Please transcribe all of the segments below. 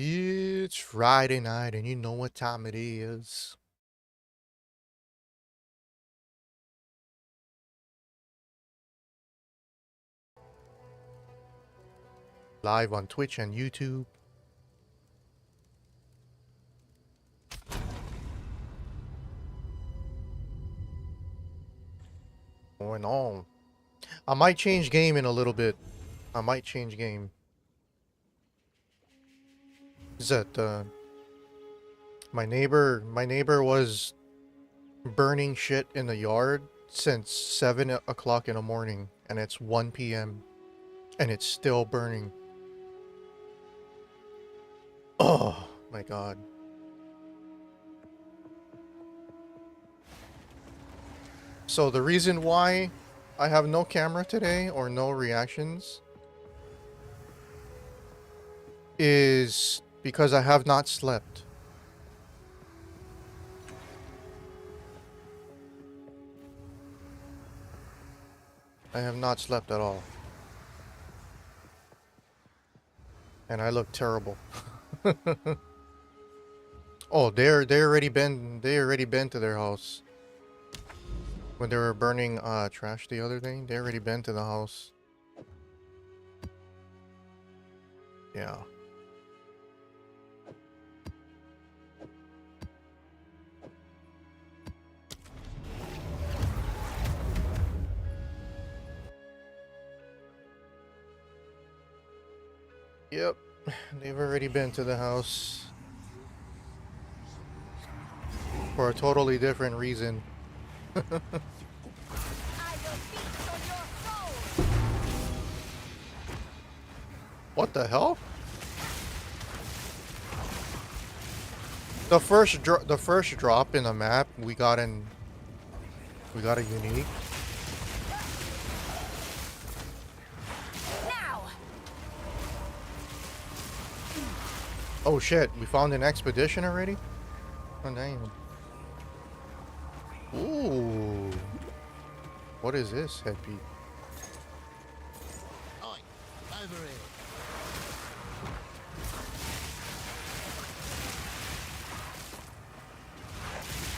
It's Friday night, and you know what time it is. Live on Twitch and YouTube. Going on. I might change game in a little bit. I might change game. Is that my neighbor was burning shit in the yard since 7 o'clock in the morning, and it's 1 p.m. and it's still burning. Oh my god. So the reason why I have no camera today or no reactions is because I have not slept. I have not slept at all. And I look terrible. Oh, they already been to their house. When they were burning trash the other day, they already been to the house. Yeah. Yep. They've already been to the house. For a totally different reason. What the hell? The first drop in the map, we got a unique. Now. Oh shit, we found an expedition already? Oh damn. Ooh. What is this headpiece? Oi, over here.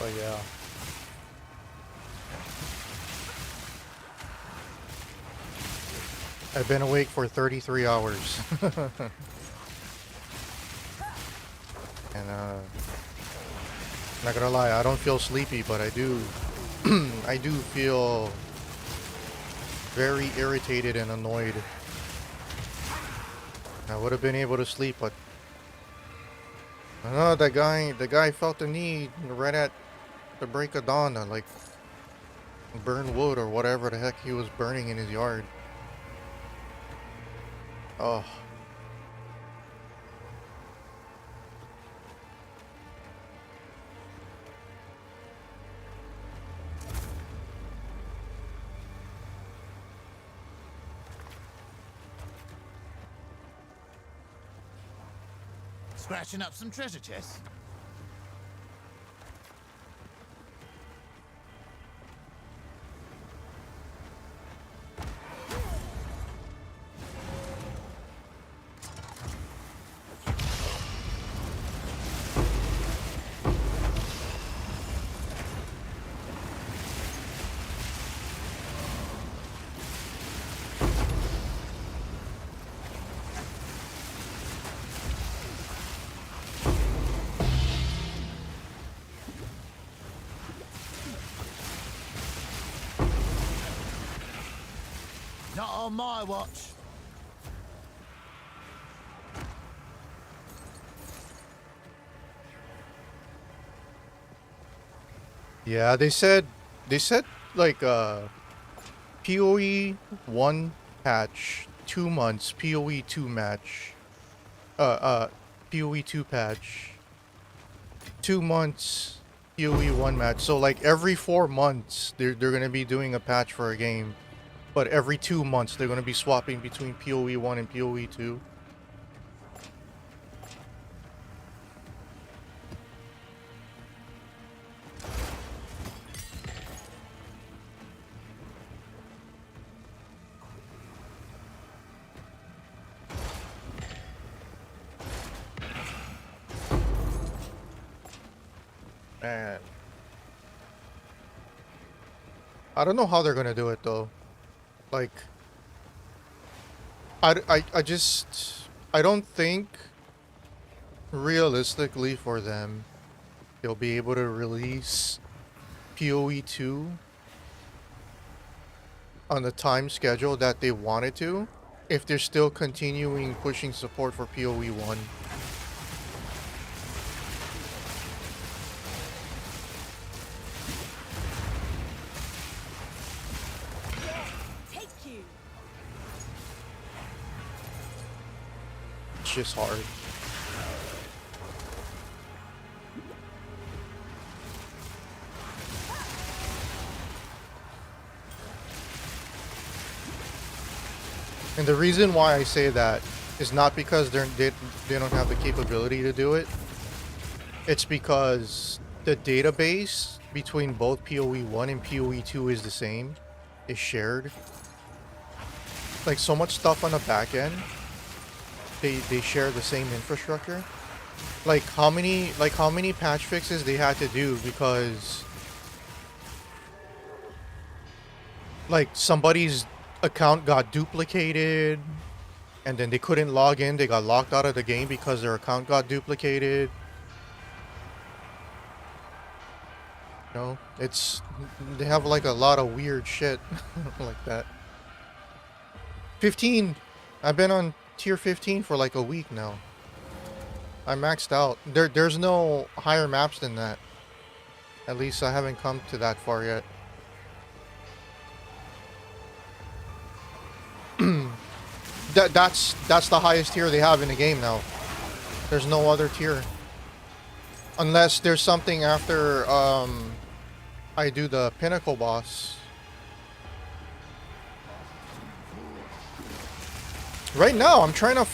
Oh yeah. I've been awake for 33 hours. And not gonna lie, I don't feel sleepy, but I do I do feel very irritated and annoyed. I would have been able to sleep, but I don't know, the guy felt the need right at the break of dawn to like burn wood or whatever the heck he was burning in his yard. Oh. Scratching up some treasure chests. Not on my watch. Yeah, they said like PoE 1 patch 2 months, PoE 2 match PoE 2 patch 2 months, PoE 1 match. So like every 4 months they're going to be doing a patch for a game, but every 2 months they're going to be swapping between PoE 1 and PoE 2. And I don't know how they're gonna do it though. Like, I just, I don't think realistically for them, they'll be able to release PoE 2 on the time schedule that they wanted to if they're still continuing pushing support for PoE 1. It's just hard. And the reason why I say that is not because they don't have the capability to do it. It's because the database between both PoE 1 and PoE 2 is the same, is shared. Like, so much stuff on the back end, they share the same infrastructure. Like how many patch fixes they had to do because like somebody's account got duplicated and then they couldn't log in, they got locked out of the game because their account got duplicated. You know, they have like a lot of weird shit like that. 15. I've been on tier 15 for like a week now. I maxed out. There's no higher maps than that. At least I haven't come to that far yet. That's the highest tier they have in the game now. There's no other tier. Unless there's something after I do the pinnacle boss. Right now I'm trying to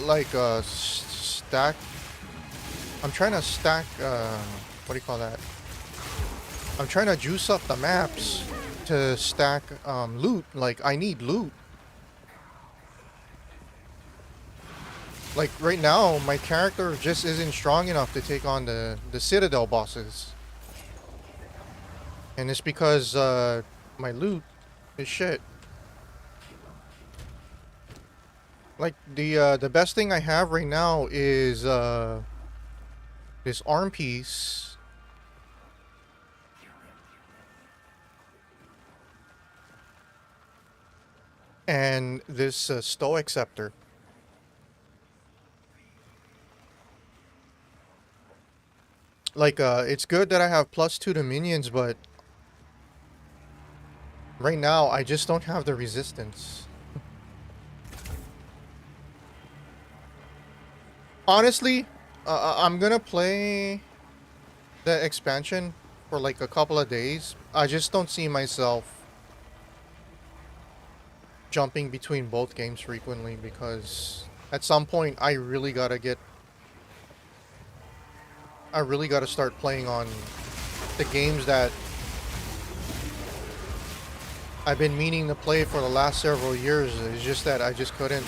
like stack. I'm trying to stack what do you call that? I'm trying to juice up the maps to stack loot. Like I need loot. Like right now my character just isn't strong enough to take on the Citadel bosses. And it's because my loot is shit. Like the best thing I have right now is this arm piece. And this Stoic Scepter. Like it's good that I have +2 to minions, but right now I just don't have the resistance. Honestly, I'm gonna play the expansion for like a couple of days. I just don't see myself jumping between both games frequently because at some point I really gotta start playing on the games that I've been meaning to play for the last several years. It's just that I just couldn't.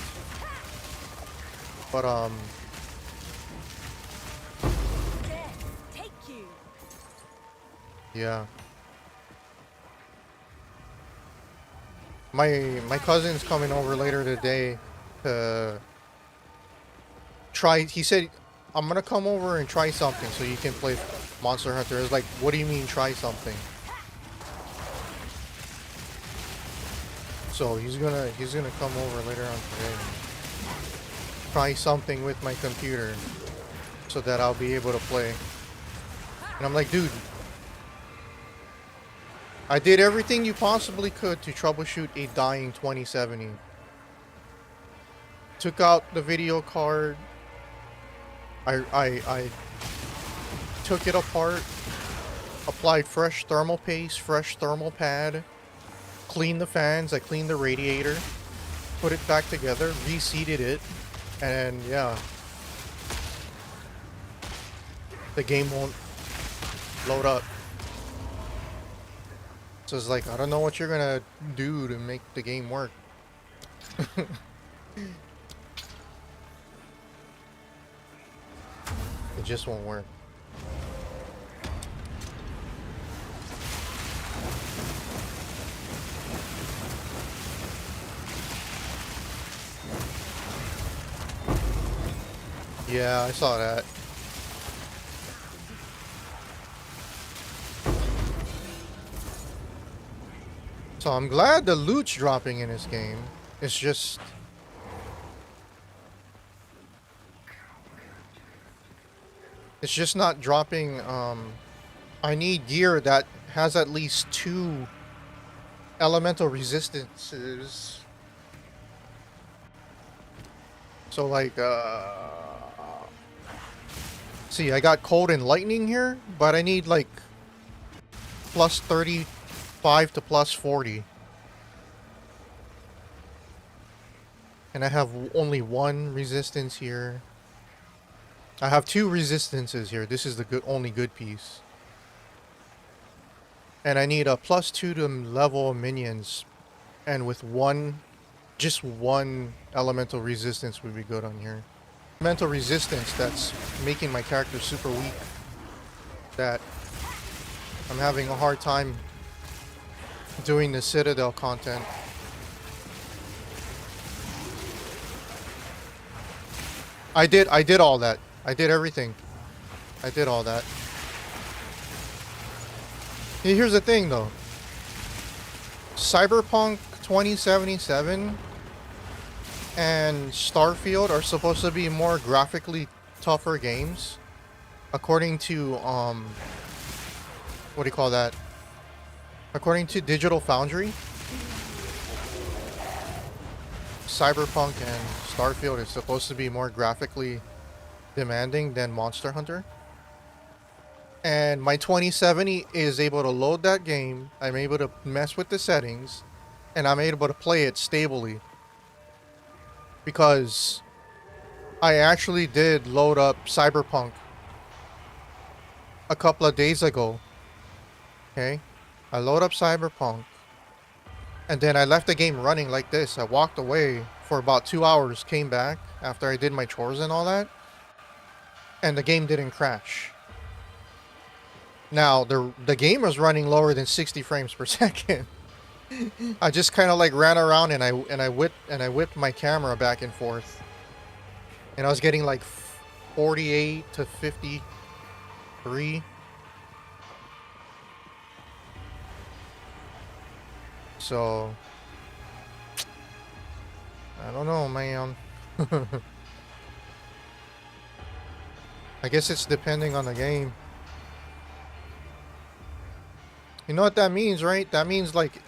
But yeah. My cousin's coming over later today to try. He said, I'm gonna come over and try something so you can play Monster Hunter. It's like, what do you mean try something? So he's gonna come over later on today. Try something with my computer so that I'll be able to play. And I'm like, dude, I did everything you possibly could to troubleshoot a dying 2070. Took out the video card. I took it apart, applied fresh thermal paste, fresh thermal pad, cleaned the fans, I cleaned the radiator, put it back together, reseated it, and yeah. The game won't load up. So it's like, I don't know what you're gonna do to make the game work. It just won't work. Yeah, I saw that. So I'm glad the loot's dropping in this game. It's just... It's just not dropping, I need gear that has at least 2 elemental resistances. So like, see, I got cold and lightning here, but I need like plus 35 to plus 40. And I have only 1 resistance here. I have 2 resistances here. This is the only good piece. And I need a plus 2 to level minions. And with just one elemental resistance would be good on here. Elemental resistance that's making my character super weak. That I'm having a hard time doing the Citadel content. I did all that. I did everything. I did all that. Here's the thing though. Cyberpunk 2077 and Starfield are supposed to be more graphically tougher games. According to, what do you call that? According to Digital Foundry, Cyberpunk and Starfield is supposed to be more graphically demanding than Monster Hunter. And my 2070 is able to load that game. I'm able to mess with the settings, and I'm able to play it stably. Because I actually did load up Cyberpunk a couple of days ago. Okay? I load up Cyberpunk, and then I left the game running like this. I walked away for about 2 hours, came back after I did my chores and all that, and the game didn't crash. Now, the game was running lower than 60 frames per second. I just kind of like ran around and I whipped my camera back and forth. And I was getting like 48 to 53. So I don't know, man. I guess it's depending on the game. You know what that means, right? That means like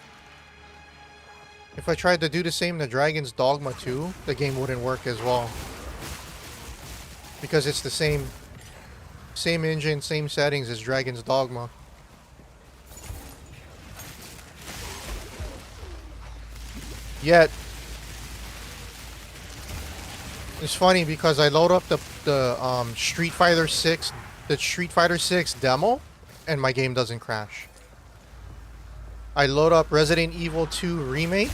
if I tried to do the same to Dragon's Dogma 2, the game wouldn't work as well. Because it's the same engine, same settings as Dragon's Dogma. Yet it's funny because I load up the Street Fighter 6 demo and my game doesn't crash. I load up Resident Evil 2 Remake,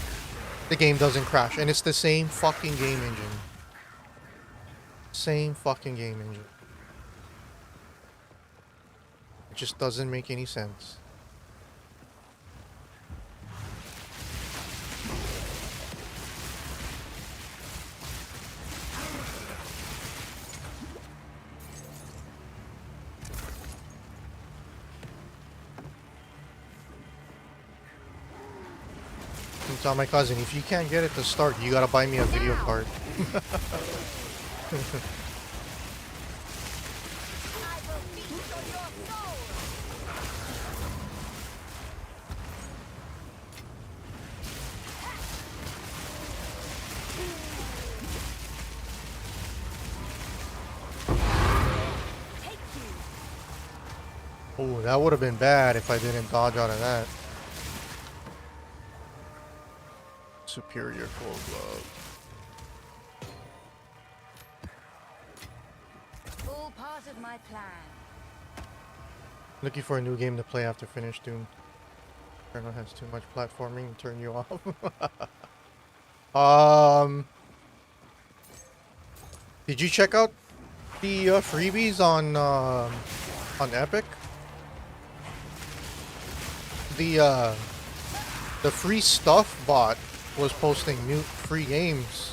the game doesn't crash, and it's the same fucking game engine. Same fucking game engine. It just doesn't make any sense. Tell my cousin, if you can't get it to start, you gotta buy me a video card. Oh, that would have been bad if I didn't dodge out of that. Superior full glove. All part of my plan. Looking for a new game to play after finish Doom. Colonel has too much platforming to turn you off. Did you check out the freebies on Epic? The free stuff bot was posting new free games.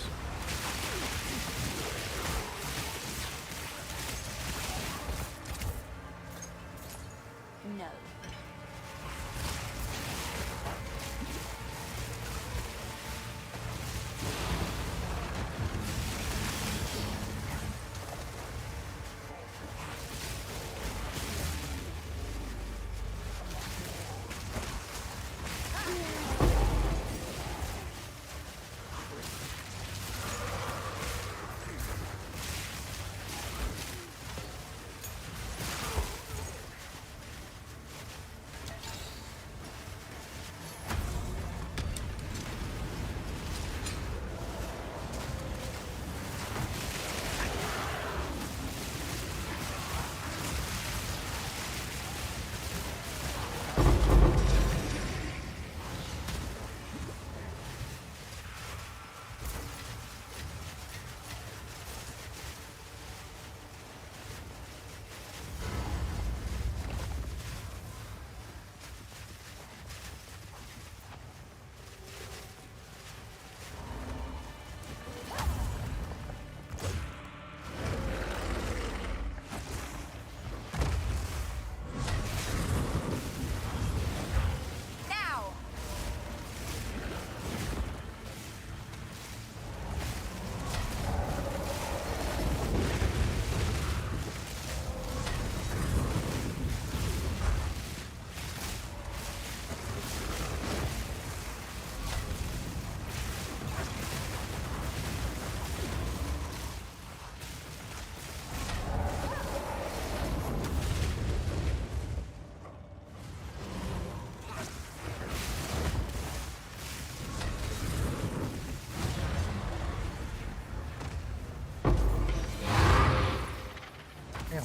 Damn.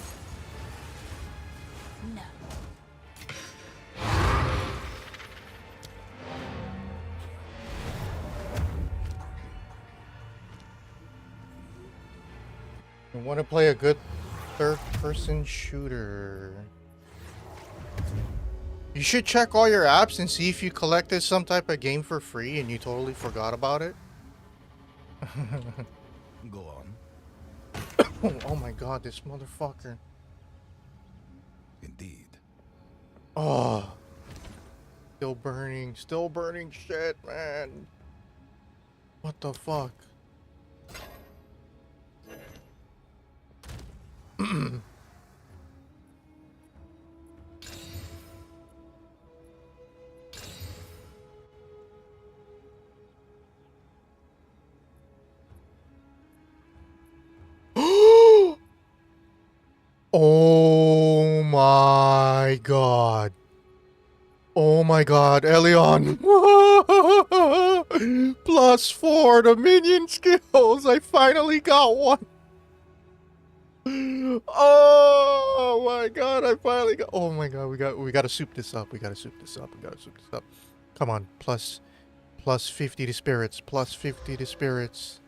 No. I want to play a good third-person shooter. You should check all your apps and see if you collected some type of game for free and you totally forgot about it. Go on. Oh my god, this motherfucker. Indeed. Oh. Still burning shit, man. What the fuck? Oh my god. Oh my god, Elion. +4 to minion skills. I finally got one. Oh my god, I finally got. Oh my god, we gotta soup this up. We gotta soup this up. Come on, plus 50 to spirits. Plus 50 to spirits.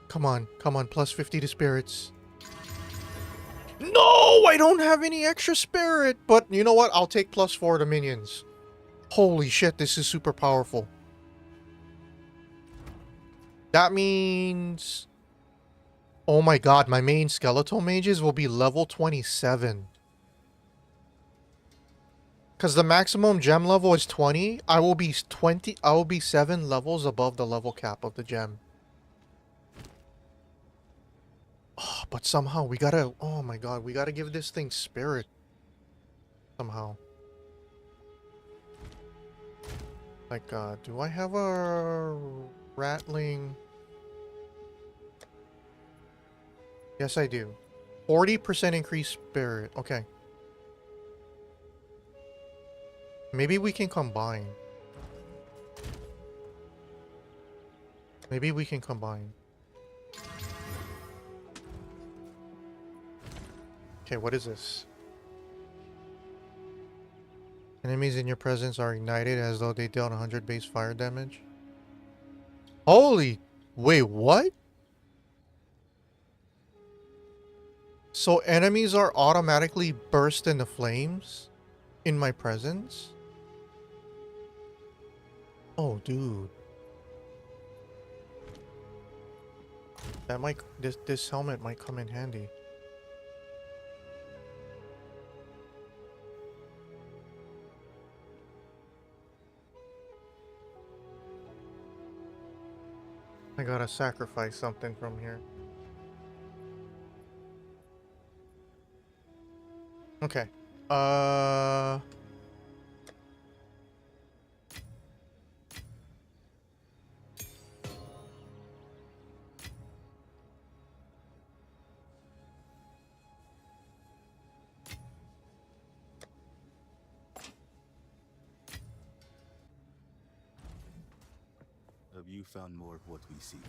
Come on, plus 50 to spirits. No, I don't have any extra spirit. But you know what? I'll take +4 to minions. Holy shit, this is super powerful. That means... Oh my god, my main skeletal mages will be level 27. Because the maximum gem level is 20. I will be 7 levels above the level cap of the gem. Oh, but somehow we gotta... Oh my god, we gotta give this thing spirit. Somehow. Like, do I have a rattling? Yes, I do. 40% increased spirit. Okay. Maybe we can combine. Okay, what is this? Enemies in your presence are ignited as though they dealt 100 base fire damage. Holy... Wait, what? So enemies are automatically burst into flames in my presence? Oh, dude. That might... This helmet might come in handy. I gotta sacrifice something from here. Okay. Have you found more of what we seek?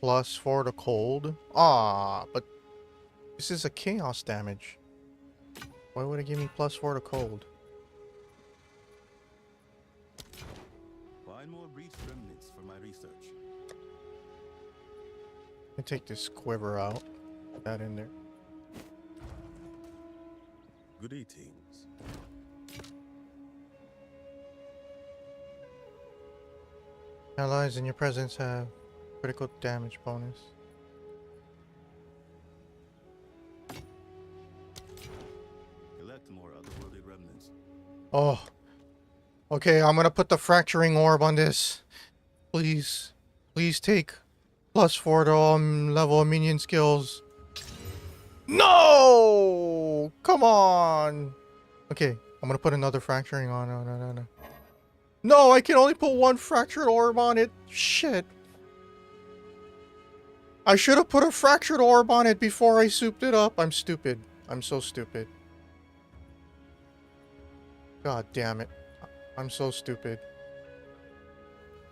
+4 to cold. Ah, but this is a chaos damage. Why would it give me +4 to cold? Find more breach remnants for my research. Let me take this quiver out. Put that in there. Good eatings. Allies in your presence have critical damage bonus. Collect more otherworldly remnants. Oh. Okay, I'm gonna put the fracturing orb on this. Please. Please take +4 to all level of minion skills. No! Come on! Okay, I'm gonna put another fracturing on. No. No, I can only put one fractured orb on it. Shit. I should have put a fractured orb on it before I souped it up. I'm stupid. I'm so stupid. God damn it. I'm so stupid.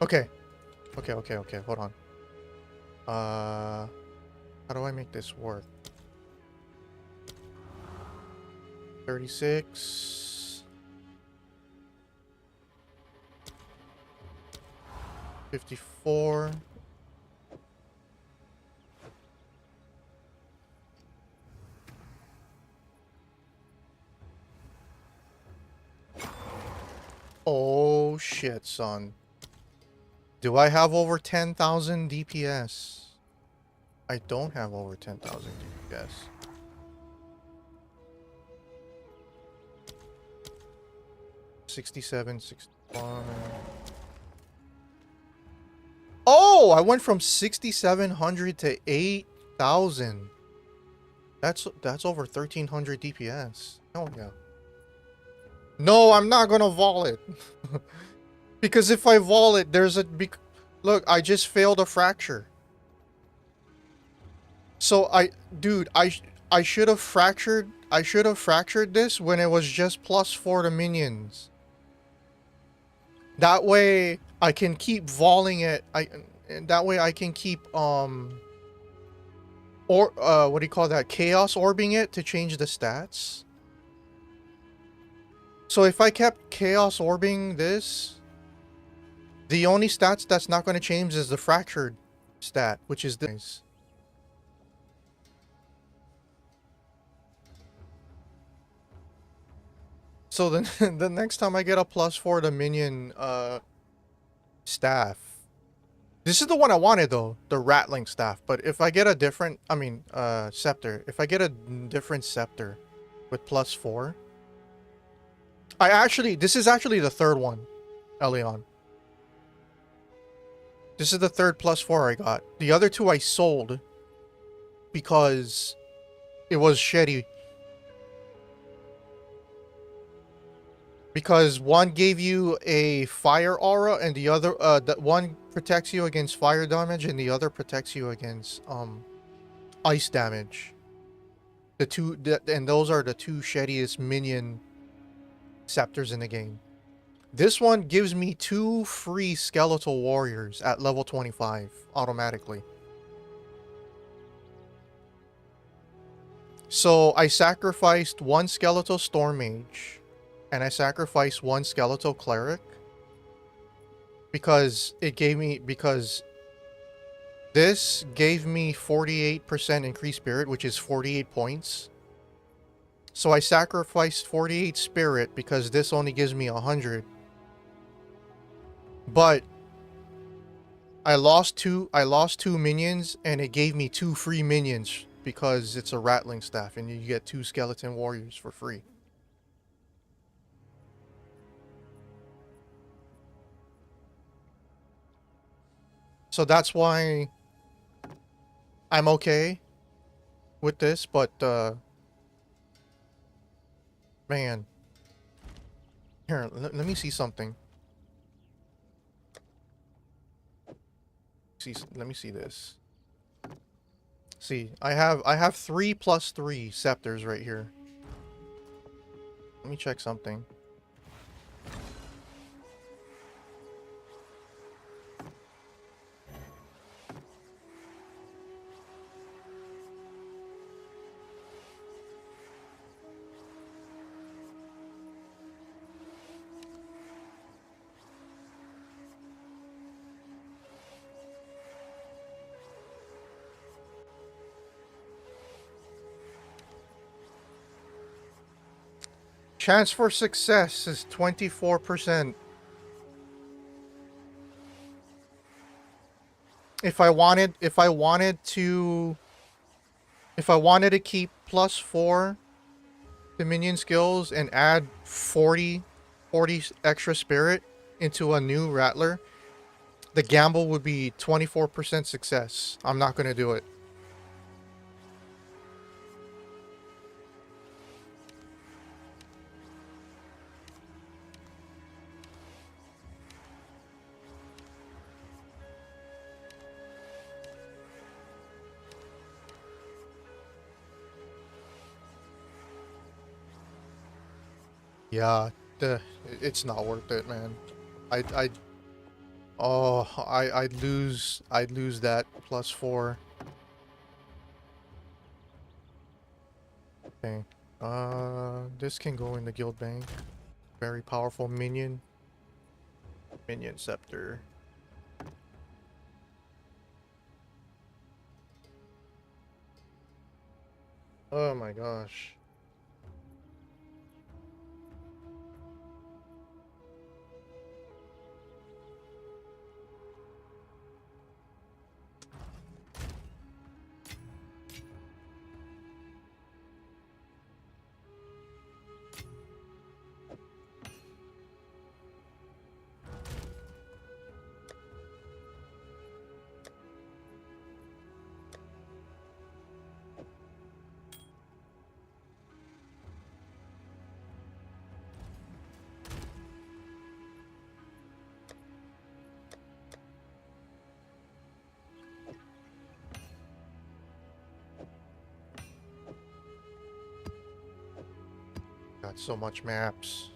Okay. Okay. Hold on. How do I make this work? 36. 54. Oh shit, son. Do I have over 10,000 DPS? I don't have over 10,000 DPS. 67, 61. Oh, I went from 6,700 to 8,000. That's over 1,300 DPS. Oh yeah. No, I'm not gonna vol it. Because if I vol it, there's a look, I just failed a fracture. So dude, I should have fractured. I should have fractured this when it was just +4 to minions. That way I can keep voling it. That way I can keep or what do you call that? Chaos orbing it to change the stats. So if I kept chaos orbing this, the only stats that's not going to change is the fractured stat, which is this. So then the next time I get a +4 to minion staff. This is the one I wanted though, the rattling staff. But if I get a different, scepter. If I get a different scepter with +4. This is actually the third one, Elion. This is the third +4 I got. The other two I sold because it was shitty. Because one gave you a fire aura and the other, that one protects you against fire damage and the other protects you against, ice damage. And those are the two shittiest minion scepters in the game. This one gives me 2 free skeletal warriors at level 25 automatically. So I sacrificed 1 skeletal storm mage and I sacrificed 1 skeletal cleric because this gave me 48% increased spirit, which is 48 points. So I sacrificed 48 spirit because this only gives me 100. But I lost two minions and it gave me 2 free minions because it's a rattling staff and you get 2 skeleton warriors for free. So that's why I'm okay with this, but man. Here, let me see something. Let me see this. See, I have 3 + 3 scepters right here. Let me check something. Chance for success is 24%. If I wanted to keep +4 to minion skills and add 40 extra spirit into a new rattler, the gamble would be 24% success. I'm not going to do it. Yeah, it's not worth it, man. I Oh, I'd lose that +4. Okay. This can go in the guild bank. Very powerful minion. Minion scepter. Oh my gosh. Got so much maps.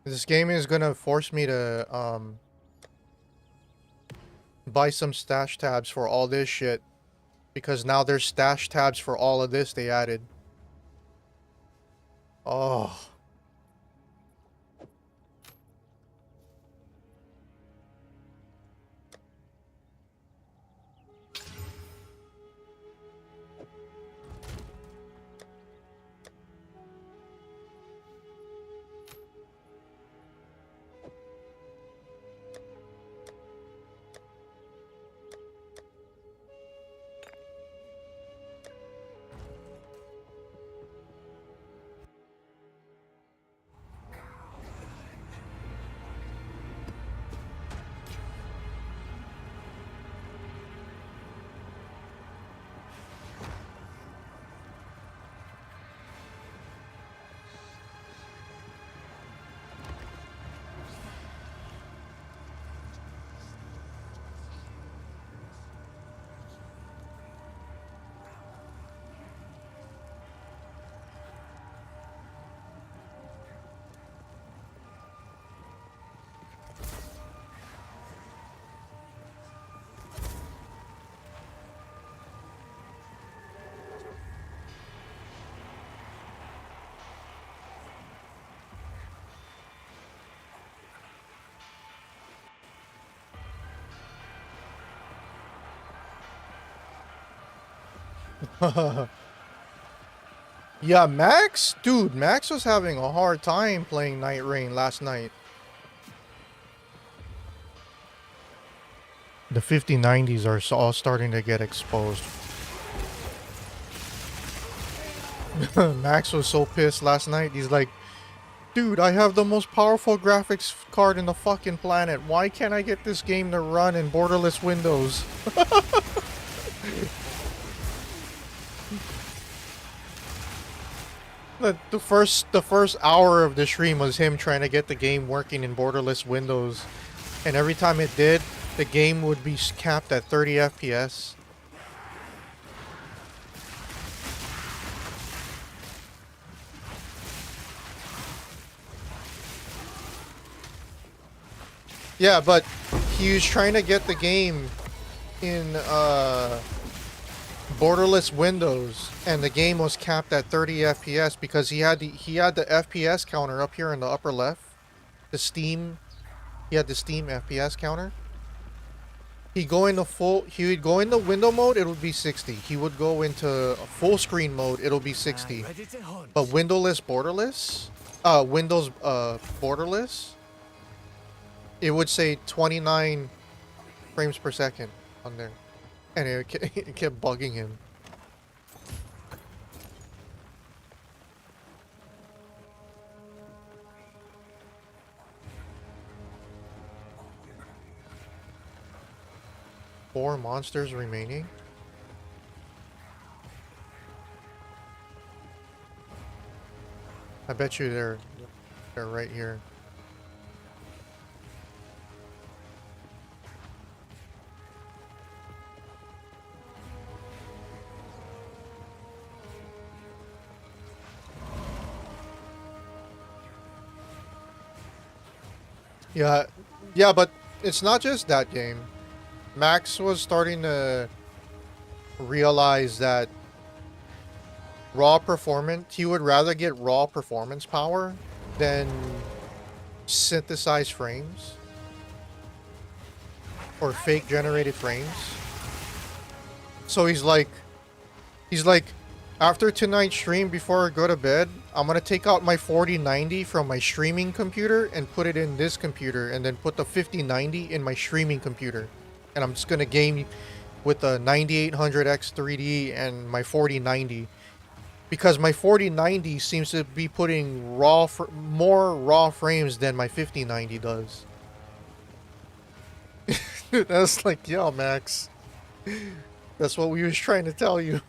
This game is gonna force me to buy some stash tabs for all this shit, because now there's stash tabs for all of this they added. Oh. Yeah, Max? Dude, Max was having a hard time playing Night Rain last night. The 5090s are all starting to get exposed. Max was so pissed last night. He's like, dude, I have the most powerful graphics card in the fucking planet. Why can't I get this game to run in borderless Windows? The first hour of the stream was him trying to get the game working in borderless Windows, and every time it did, the game would be capped at 30 FPS. Yeah, but he was trying to get the game in borderless Windows, and the game was capped at 30 FPS because he had the FPS counter up here in the upper left. The Steam, he had the Steam FPS counter. He would go into window mode, it would be 60. He would go into full screen mode, it'll be 60. But windowless borderless, Windows borderless, it would say 29 frames per second on there. And it kept bugging him. Four monsters remaining. I bet you they're right here. Yeah, yeah, but it's not just that game. Max was starting to realize that raw performance, he would rather get raw performance power than synthesized frames or fake generated frames. So he's like, after tonight's stream, before I go to bed, I'm gonna take out my 4090 from my streaming computer and put it in this computer, and then put the 5090 in my streaming computer, and I'm just gonna game with the 9800X 3D and my 4090, because my 4090 seems to be putting more raw frames than my 5090 does. That's like, yo, Max. That's what we was trying to tell you.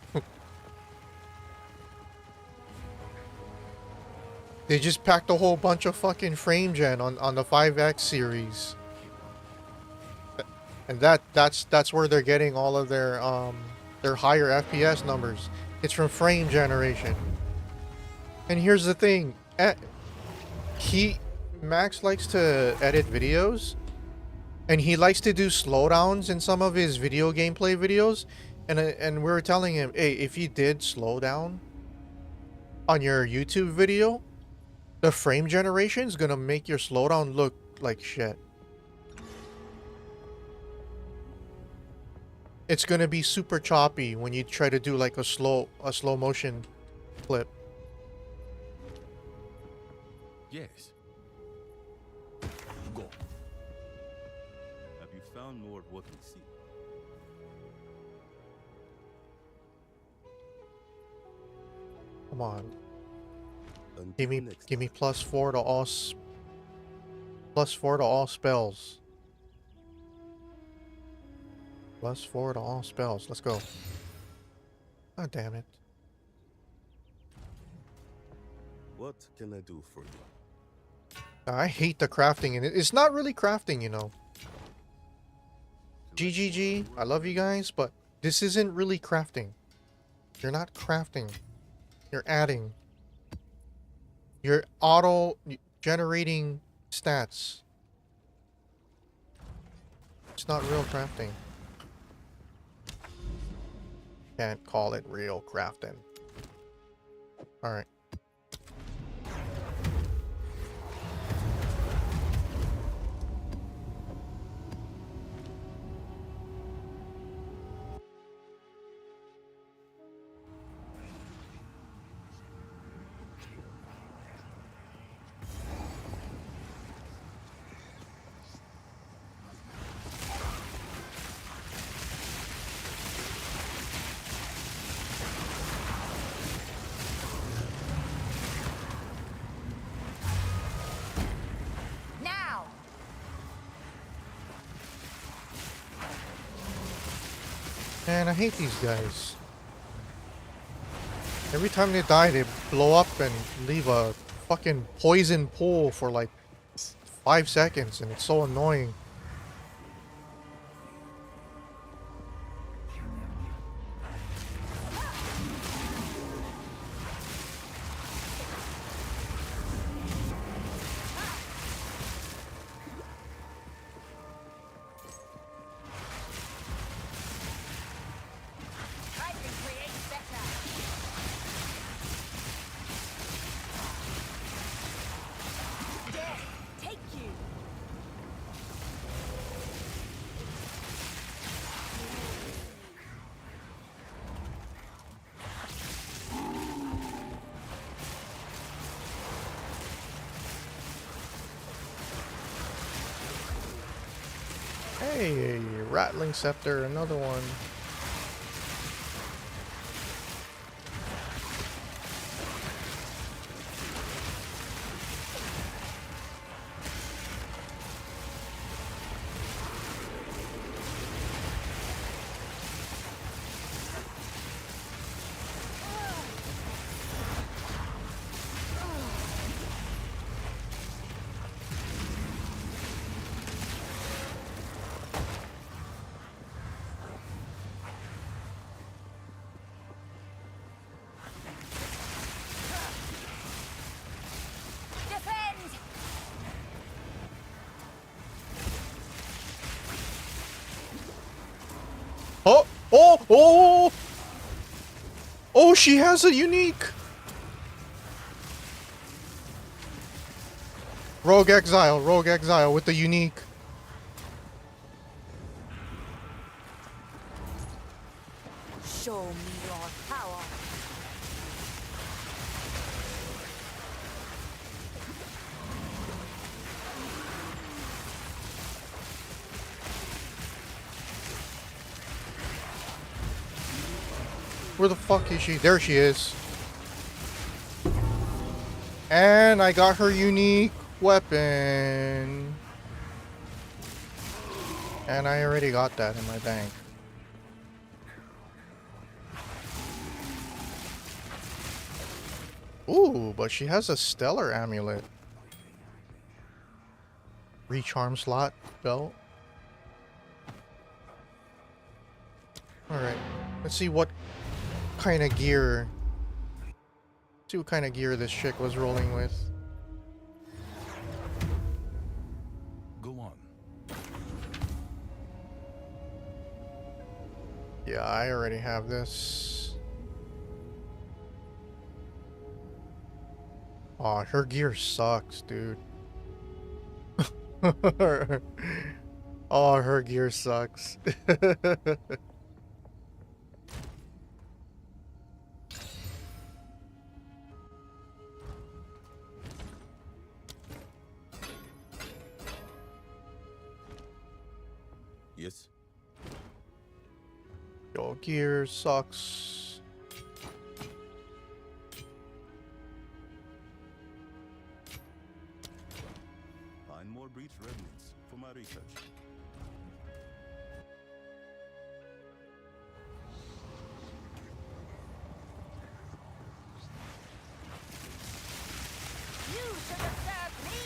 They just packed a whole bunch of fucking frame gen on the 5X series. And that's where they're getting all of their higher FPS numbers. It's from frame generation. And here's the thing, Max likes to edit videos, and he likes to do slowdowns in some of his video gameplay videos, and we were telling him, hey, if you did slow down on your YouTube video, the frame generation is gonna make your slowdown look like shit. It's gonna be super choppy when you try to do like a slow motion clip. Yes. Go. Have you found more of what we see? Come on. Until next Give me time. +4 to all +4 to all spells. +4 to all spells. Let's go. God damn it. What can I do for you? I hate the crafting, and it's not really crafting, you know. GGG, I love you guys, but this isn't really crafting. You're not crafting. You're adding. You're auto-generating stats. It's not real crafting. Can't call it real crafting. Alright. Now! Man, I hate these guys. Every time they die, they blow up and leave a fucking poison pool for like 5 seconds, and it's so annoying. I can create better. Death, take you. Hey, rattling scepter, another one. Oh! Oh, she has a unique! Rogue Exile with the unique. Show me your power. Where the fuck is she? There she is. And I got her unique weapon. And I already got that in my bank. Ooh, but she has a stellar amulet. Recharm slot belt. Alright. Let's see what kind of gear. See what kind of gear this chick was rolling with. Go on. Yeah, I already have this. Aw, her gear sucks, dude. Oh, her gear sucks. Yes. Your gear sucks. Find more breach remnants for my research. You should have served me.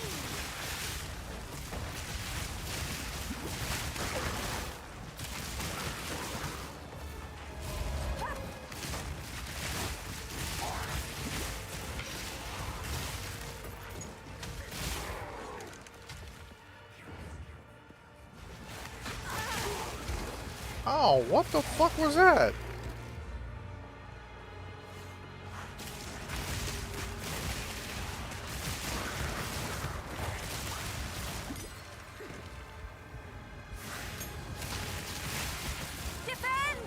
Oh, what the fuck was that? Defend!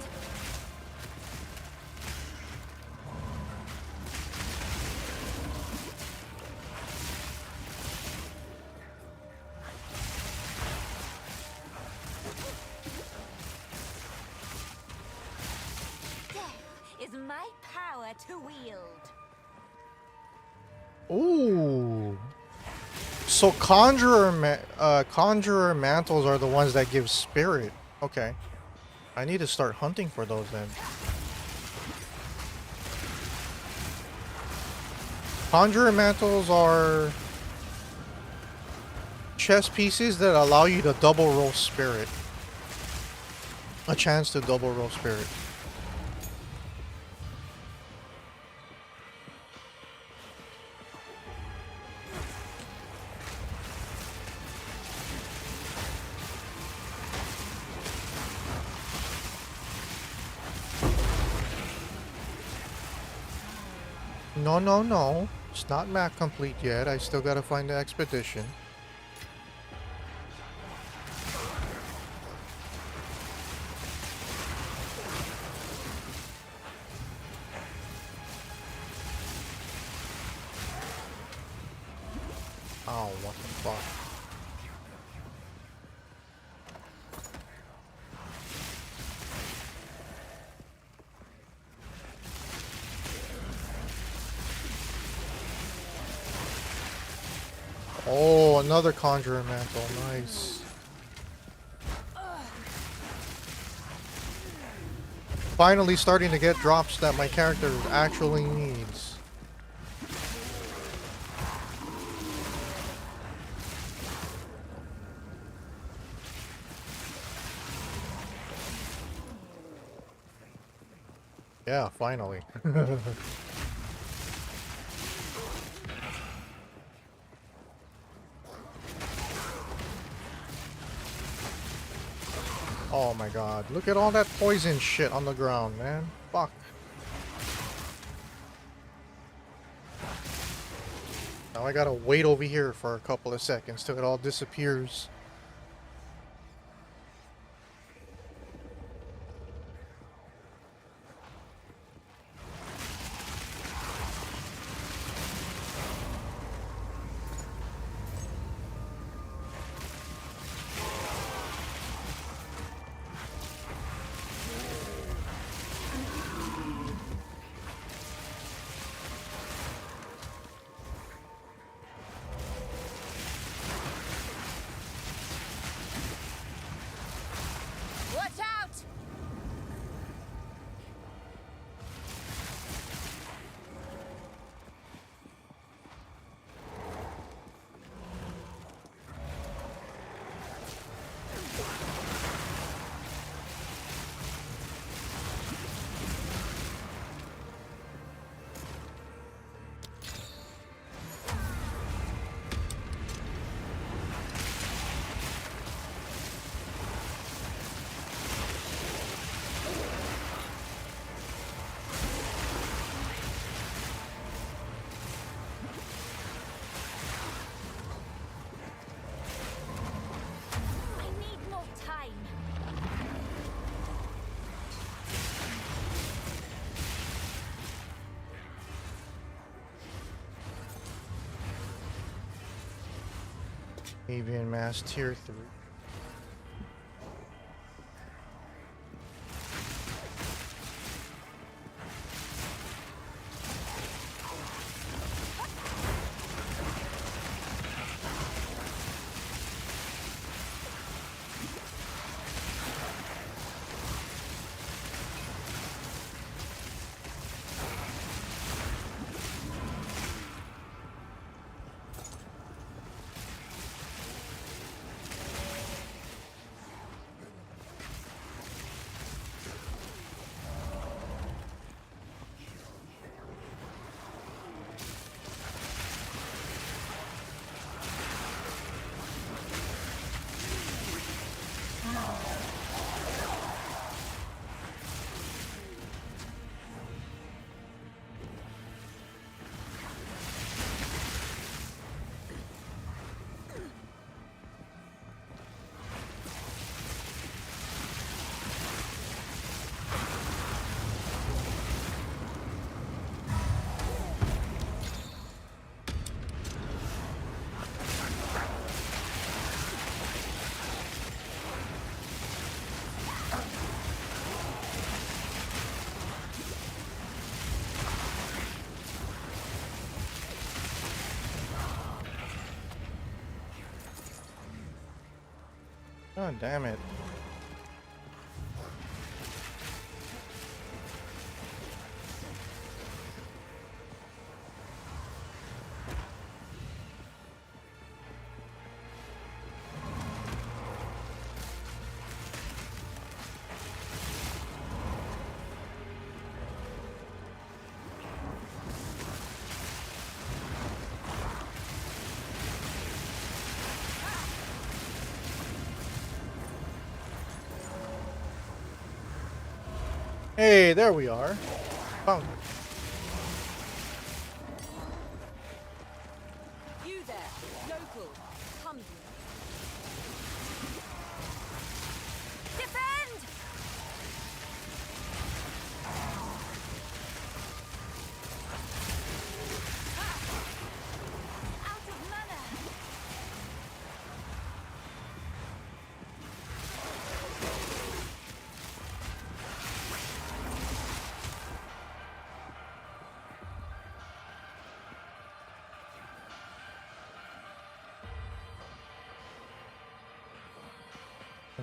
Death is my power to wield. Ooh. So conjurer mantles are the ones that give spirit. Okay. I need to start hunting for those then. Conjurer mantles are chess pieces that allow you to double roll spirit. A chance to double roll spirit. No, no, no. It's not map complete yet. I still gotta find the expedition. Oh, what the fuck? Oh, another conjurer mantle. Nice. Finally starting to get drops that my character actually needs. Yeah, finally. Oh my god. Look at all that poison shit on the ground, man. Fuck. Now I gotta wait over here for a couple of seconds till it all disappears. Watch out! I need more time. Avian Mass Tier 3. God damn it. Hey, there we are. Found it. You there, local. Come here. Defend! Out of mana.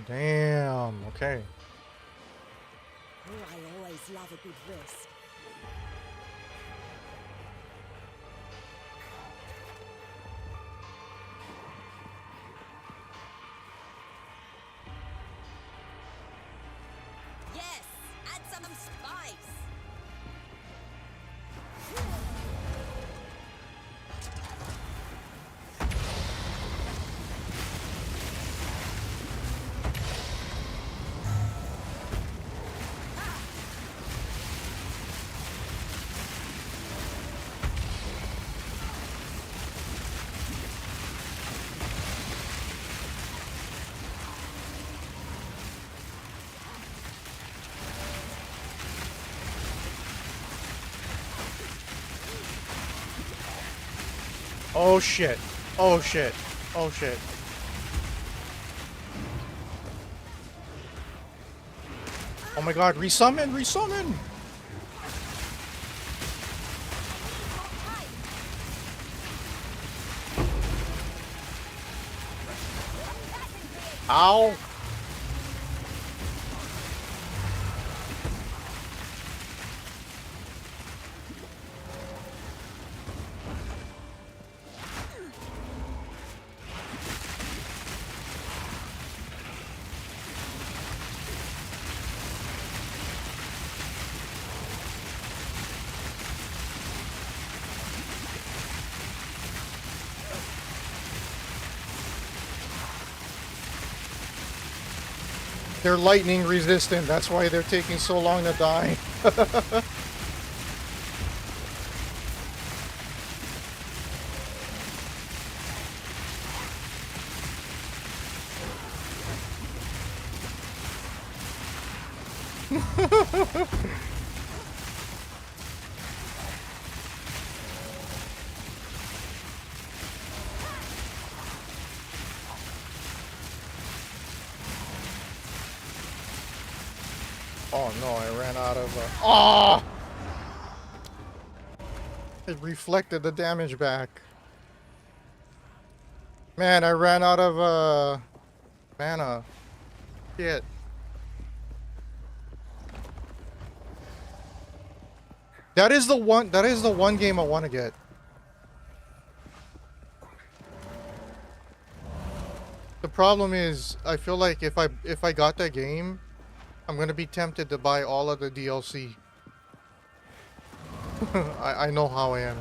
Damn, okay. Oh, I always love a good risk. Yes, add some spice. Oh shit. Oh shit. Oh shit. Oh my god, resummon, resummon! Ow! They're lightning resistant, that's why they're taking so long to die. Oh no, I ran out of oh! It reflected the damage back. Man, I ran out of mana. Shit. That is the one game I want to get. The problem is I feel like if I got that game, I'm gonna be tempted to buy all of the DLC. I know how I am.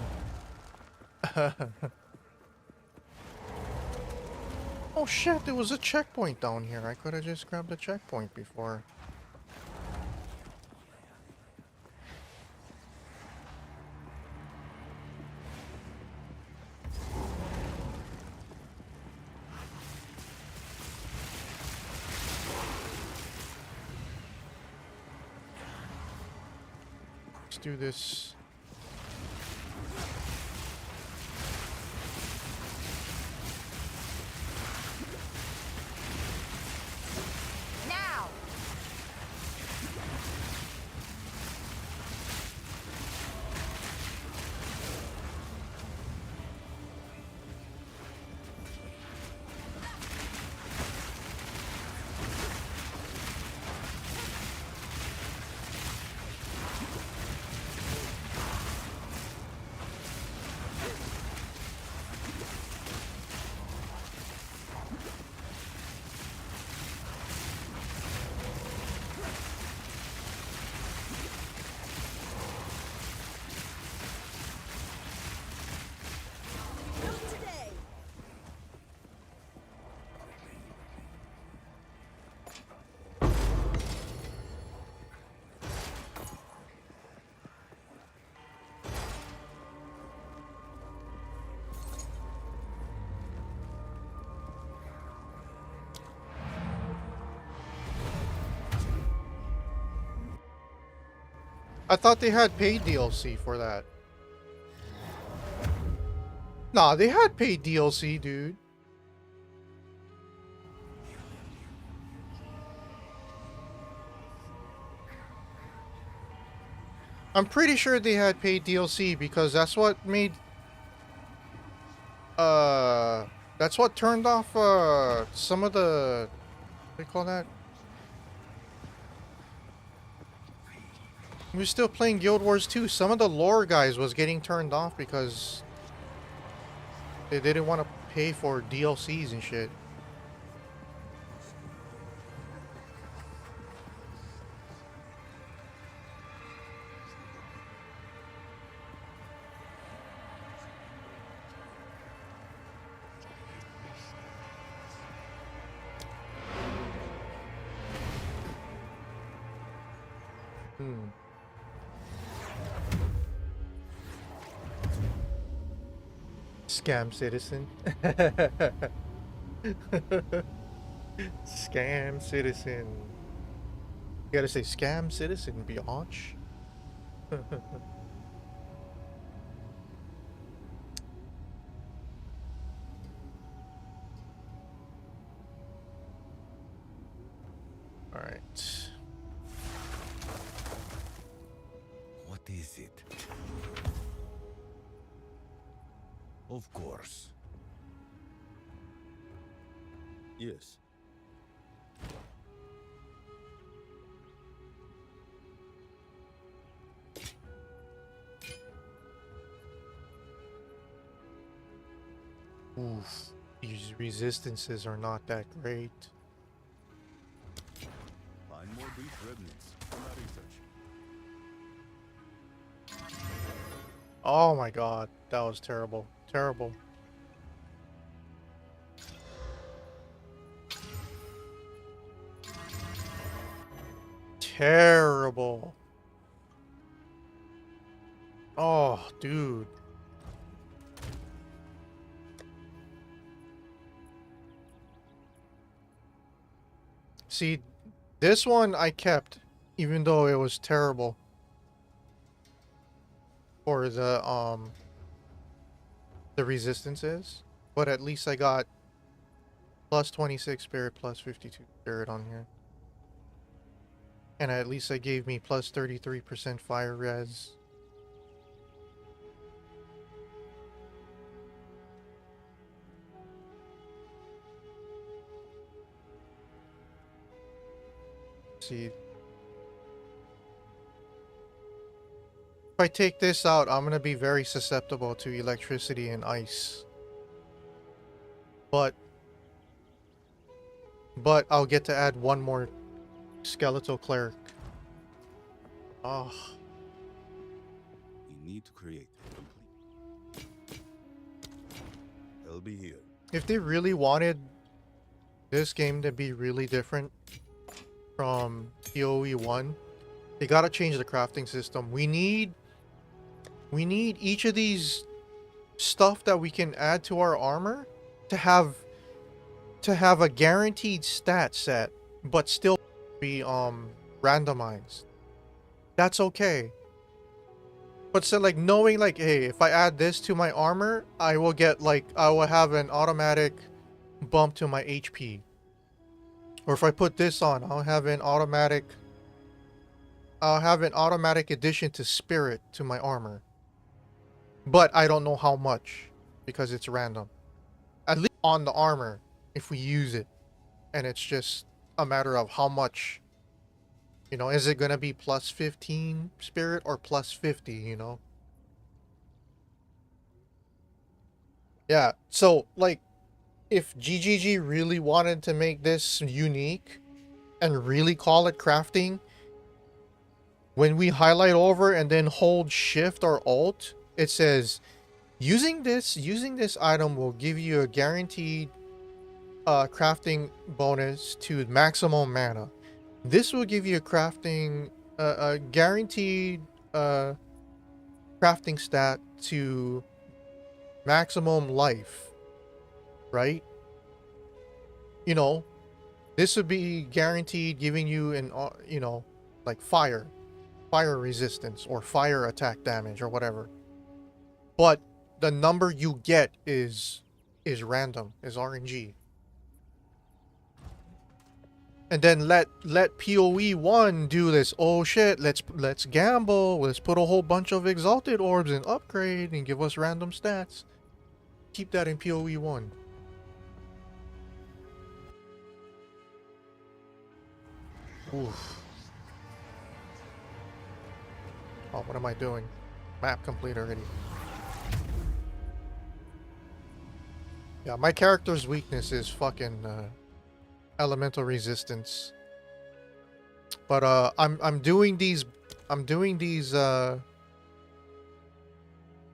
Oh shit, there was a checkpoint down here. I could have just grabbed the checkpoint before. Let's do this. Now! I thought they had paid DLC for that. Nah, they had paid DLC, dude. I'm pretty sure they had paid DLC because that's what made that's what turned off some of the what do you call that? We were still playing Guild Wars 2. Some of the lore guys was getting turned off because they didn't want to pay for DLCs and shit. Scam citizen. Scam citizen. You gotta say scam citizen, biatch. Alright. What is it? Of course. Yes. Oof. These resistances are not that great. Find more brief remnants from our research. Oh my god. That was terrible. Terrible. Terrible. Oh, dude. See, this one I kept, even though it was terrible. For the resistances. But at least I got plus 26 spirit, plus 52 spirit on here. And at least it gave me plus 33% fire res. See. If I take this out, I'm gonna be very susceptible to electricity and ice. But I'll get to add one more skeletal cleric. Oh. We need to create a complete. They'll be here. If they really wanted this game to be really different from PoE 1, they gotta change the crafting system. We need each of these stuff that we can add to our armor to have a guaranteed stat set, but still be randomized. That's okay. But so like knowing like, hey, if I add this to my armor, I will get like, I will have an automatic bump to my HP. Or if I put this on, I'll have an automatic addition to spirit to my armor. But I don't know how much because it's random. At least on the armor, if we use it. And it's just a matter of how much, you know, is it going to be plus 15 spirit or plus 50, you know? Yeah, so like if GGG really wanted to make this unique and really call it crafting, when we highlight over and then hold shift or alt, it says using this item will give you a guaranteed crafting bonus to maximum mana. This will give you a guaranteed crafting stat to maximum life, right? You know, this would be guaranteed giving you an you know, like fire resistance or fire attack damage or whatever. But the number you get is random, is RNG. And then let PoE 1 do this. Oh shit, let's gamble. Let's put a whole bunch of exalted orbs and upgrade and give us random stats. Keep that in PoE 1. Oof. Oh, what am I doing? Map complete already. Yeah, my character's weakness is fucking elemental resistance. But I'm doing these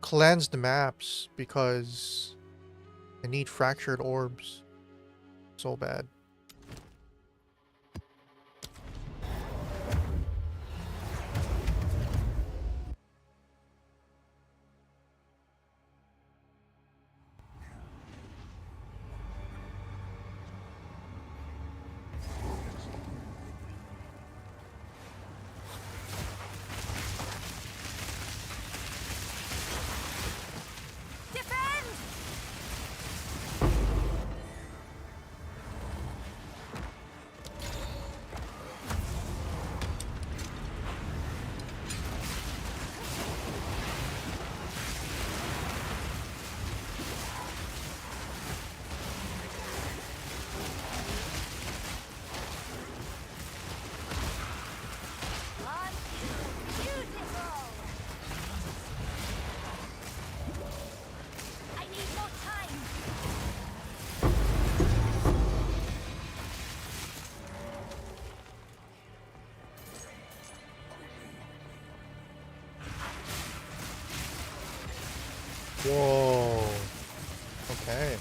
cleansed maps because I need fractured orbs so bad. Whoa. Okay.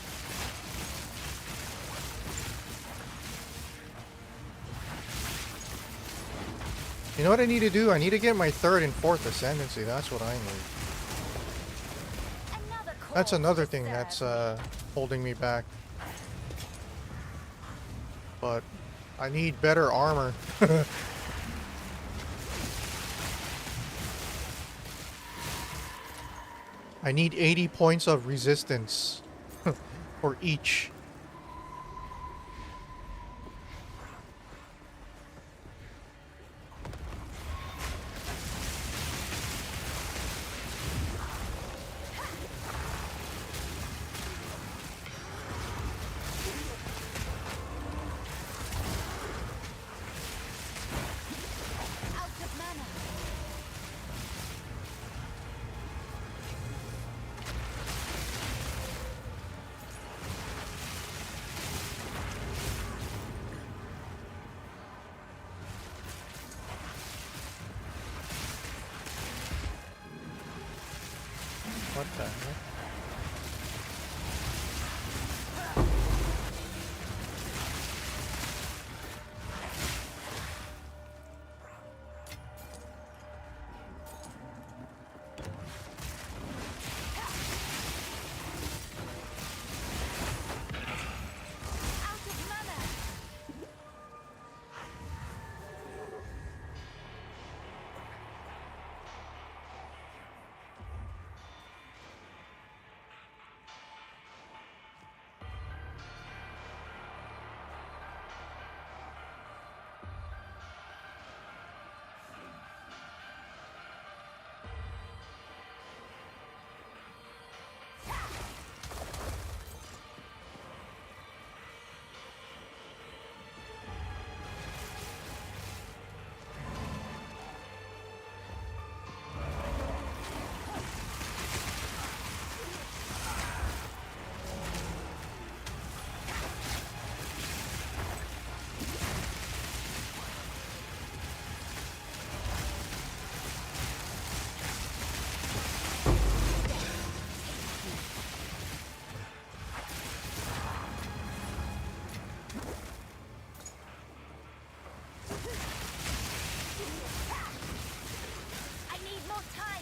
You know what I need to do? I need to get my 3rd and 4th ascendancy. That's what I need. That's another thing that's holding me back. But I need better armor. I need 80 points of resistance for each. What the heck?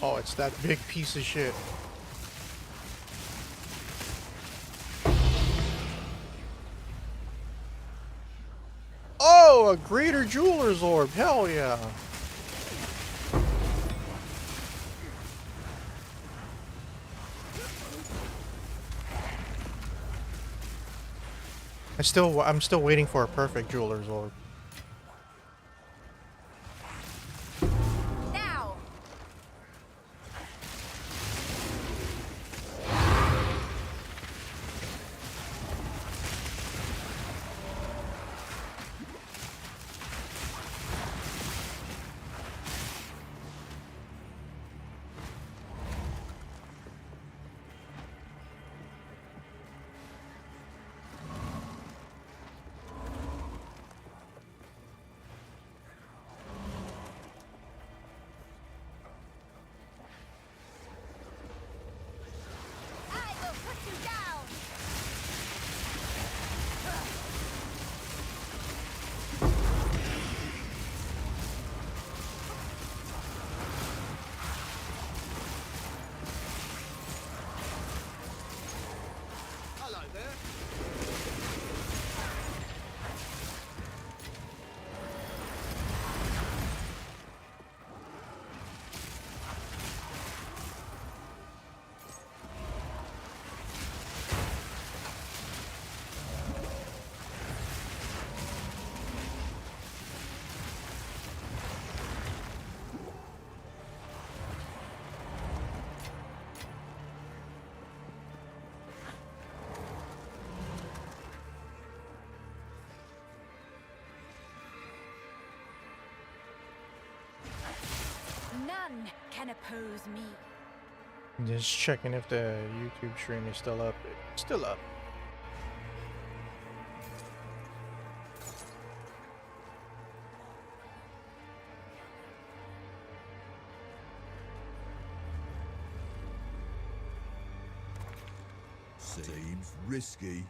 Oh, it's that big piece of shit. Oh, a greater jeweler's orb. Hell yeah. I'm still waiting for a perfect jeweler's orb. Now. None can oppose me. Just checking if the YouTube stream is still up. It's still up. Seems risky.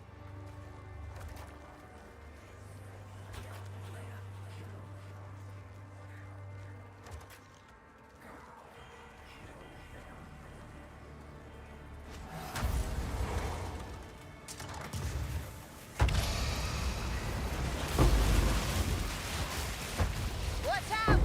Watch out!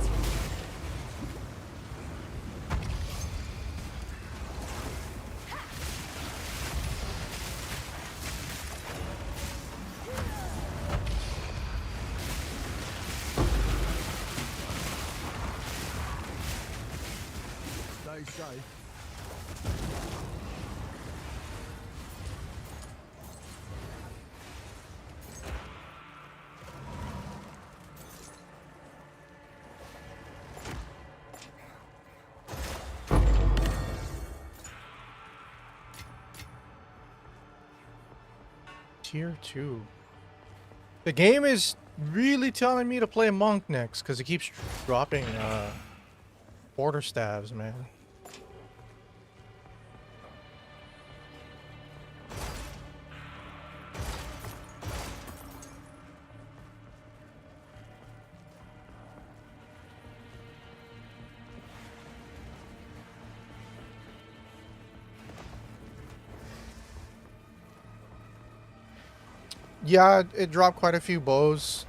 Stay safe. Tier 2. The game is really telling me to play monk next because it keeps dropping border stabs, man. Yeah, it dropped quite a few bows.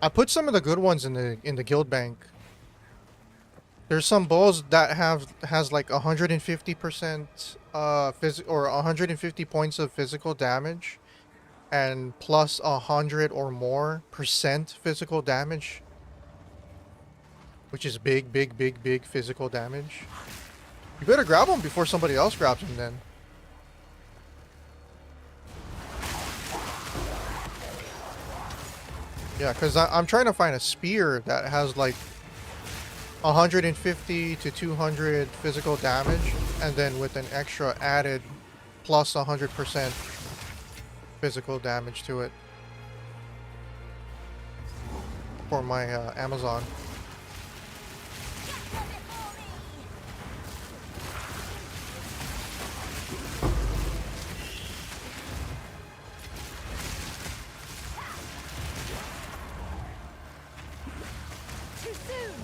I put some of the good ones in the guild bank. There's some bows that has like 150% or 150 points of physical damage and plus 100 or more percent physical damage, which is big physical damage. You better grab them before somebody else grabs them then. Yeah, because I'm trying to find a spear that has like 150 to 200 physical damage, and then with an extra added plus 100% physical damage to it for my Amazon. Too soon!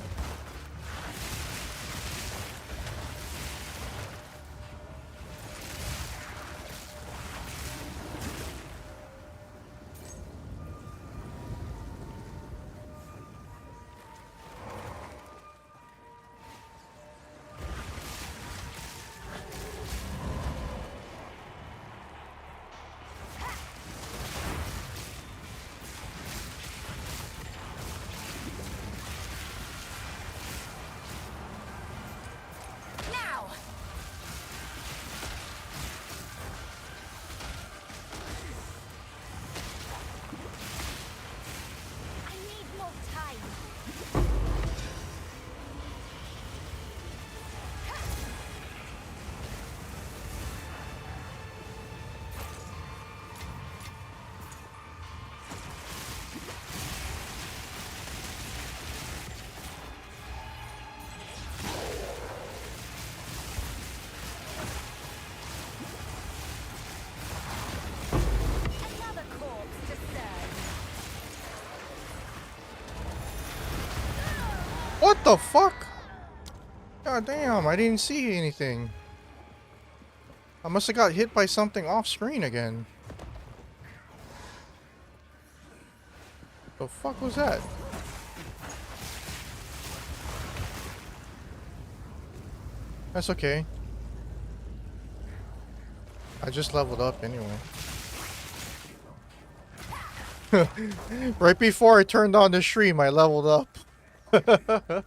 Now! I need more time. Another corpse to serve. What the fuck? God damn, I didn't see anything. I must have got hit by something off screen again. The fuck was that? That's okay. I just leveled up anyway. Right before I turned on the stream, I leveled up. Man,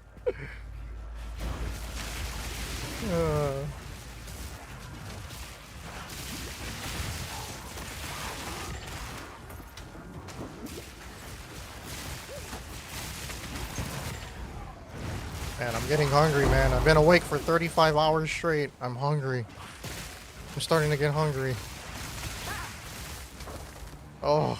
I'm getting hungry, man. I've been awake for 35 hours straight. I'm hungry. I'm starting to get hungry. Oh.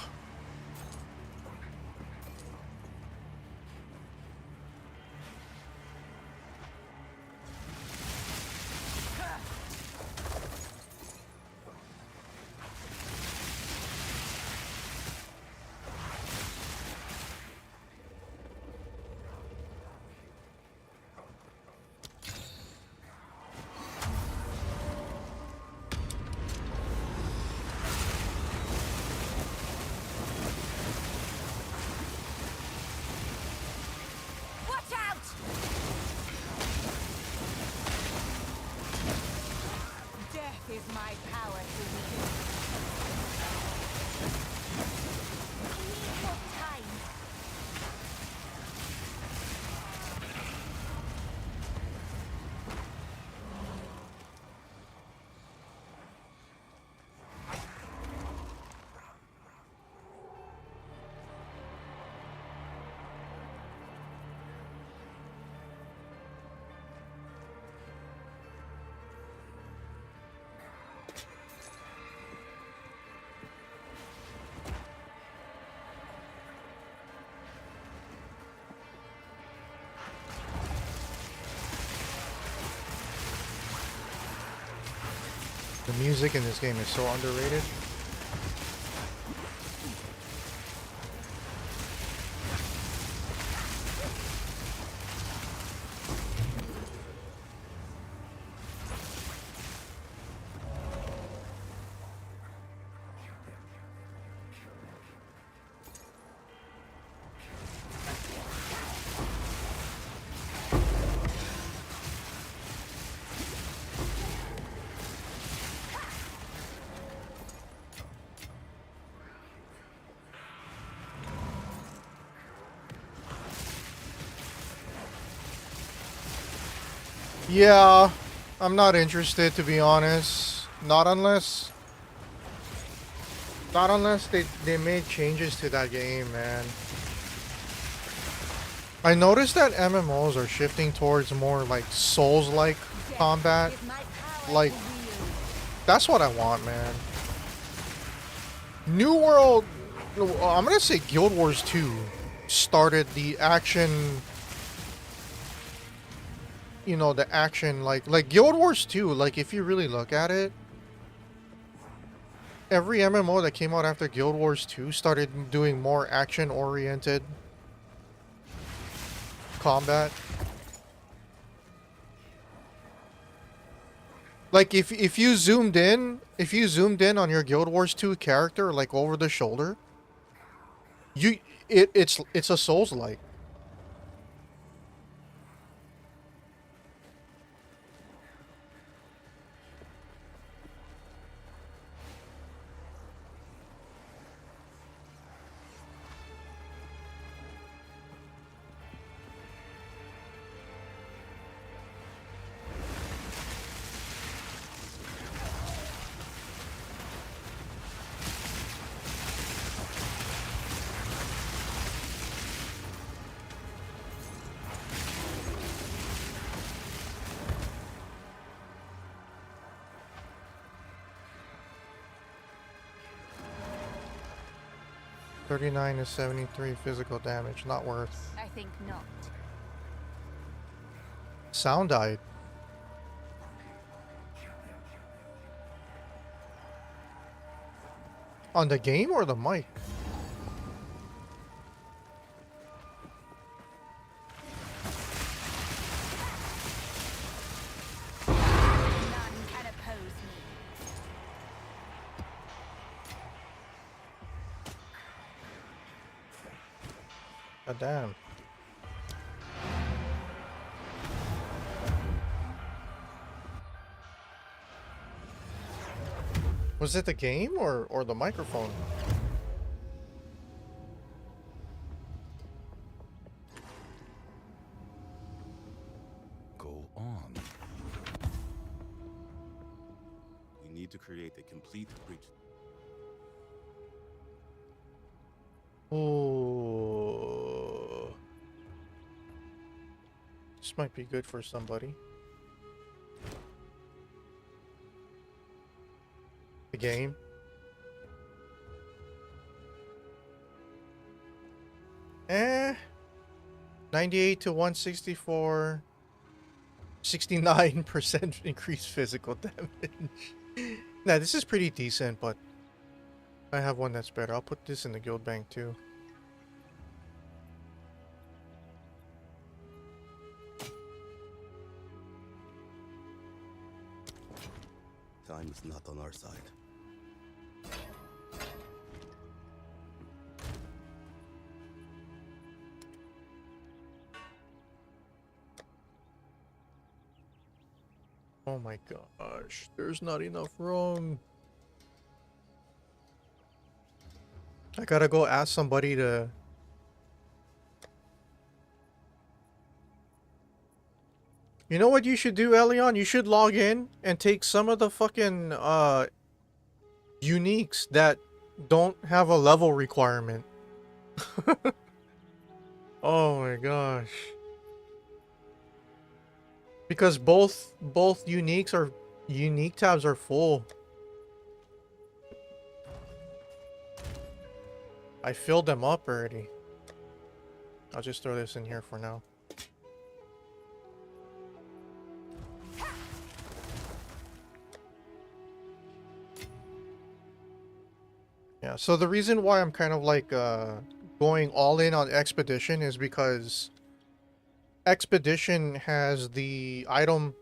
is my power to wield. I need more time. The music in this game is so underrated. Yeah, I'm not interested, to be honest. Not unless they made changes to that game, man. I noticed that MMOs are shifting towards more like Souls-like combat. Is my power Like, to wield. that's what I want, man. New World, I'm gonna say Guild Wars 2 started the action, you know, the action, like Guild Wars 2, like if you really look at it, every MMO that came out after Guild Wars 2 started doing more action-oriented combat. Like if you zoomed in on your Guild Wars 2 character, like over the shoulder, it's a Souls-like. $39 to $73 physical damage, not worth. I think not. Sound died. On the game or the mic? None can oppose me. God damn. Was it the game or the microphone? Go on. We need to create a complete breach. Oh, this might be good for somebody. The game. Eh, 98 to 164. 69% increased physical damage. Nah, this is pretty decent, but I have one that's better. I'll put this in the guild bank too. Time is not on our side. Oh my gosh, there's not enough room. I gotta go ask somebody to... You know what you should do, Elion? You should log in and take some of the fucking uniques that don't have a level requirement. Oh my gosh. Because both unique tabs are full. I filled them up already. I'll just throw this in here for now. Yeah, so the reason why I'm kind of like going all in on Expedition is because Expedition has the item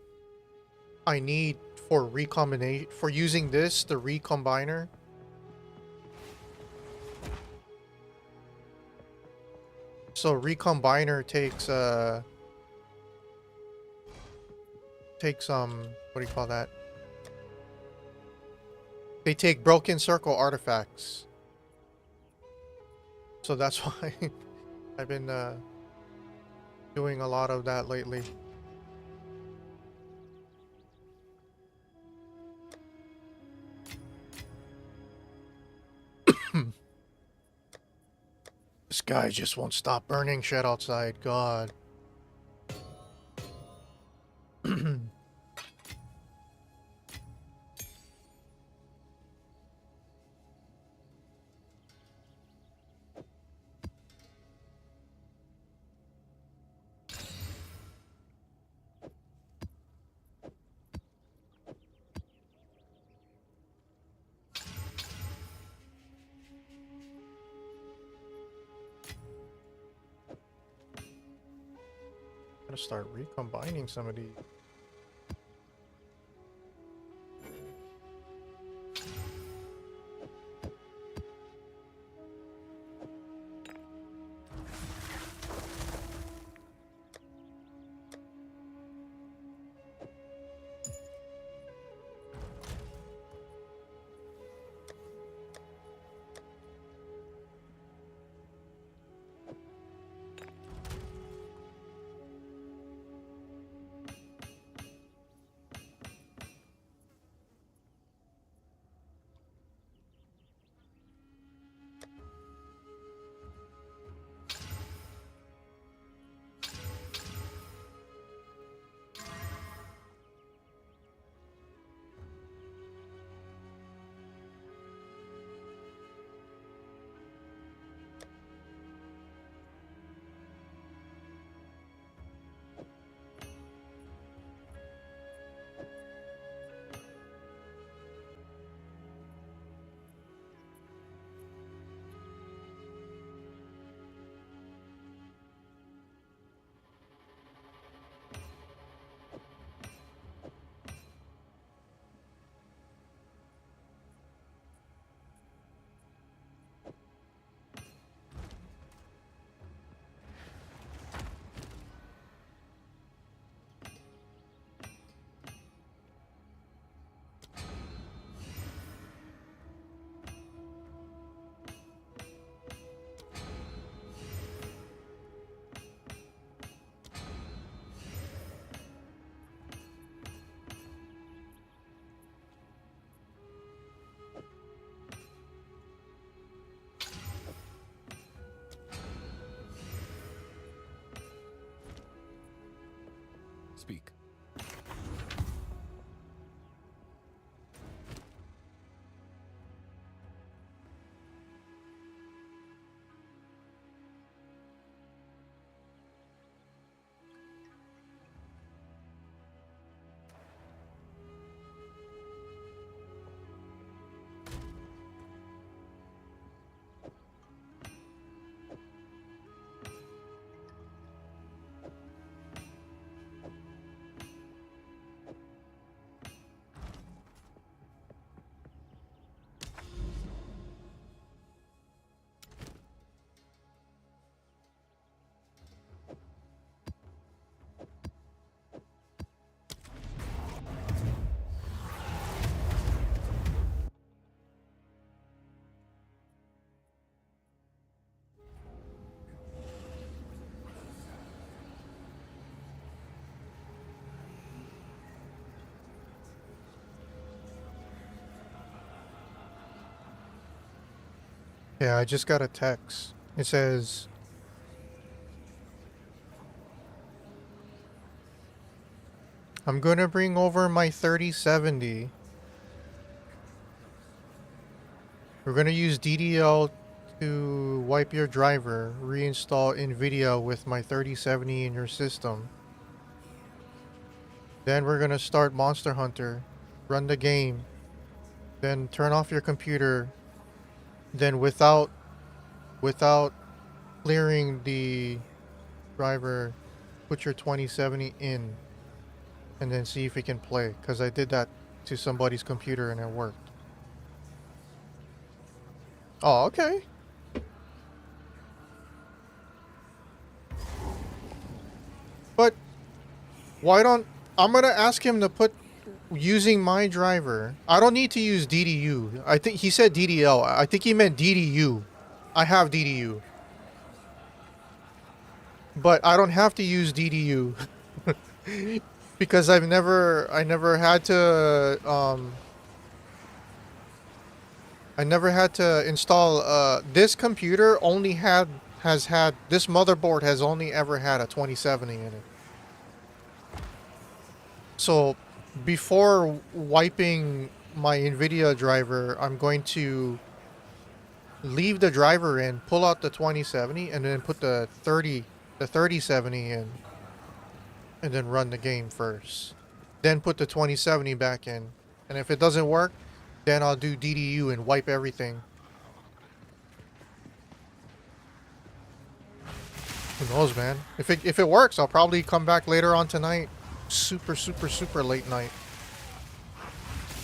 I need for recombination, for using this, the recombiner. So recombiner takes what do you call that? They take broken circle artifacts. So that's why I've been doing a lot of that lately. This guy just won't stop burning shit outside. God. Gotta start recombining some of these. Speak. Yeah, I just got a text. It says, I'm gonna bring over my 3070. We're gonna use DDL to wipe your driver, reinstall NVIDIA with my 3070 in your system. Then we're gonna start Monster Hunter, run the game, then turn off your computer, then without clearing the driver, put your 2070 in, and then see if it can play. Because I did that to somebody's computer and it worked. Oh, okay. But why don't... I'm gonna ask him to put... Using my driver. I don't need to use DDU. I think he said DDL. I think he meant DDU. I have DDU. But I don't have to use DDU. Because I never had to I never had to install this computer this motherboard has only ever had a 2070 in it. So before wiping my NVIDIA driver, I'm going to leave the driver in, pull out the 2070, and then put the 3070 in, and then run the game first. Then put the 2070 back in. And if it doesn't work, then I'll do DDU and wipe everything. Who knows, man? If it works, I'll probably come back later on tonight. Super late night.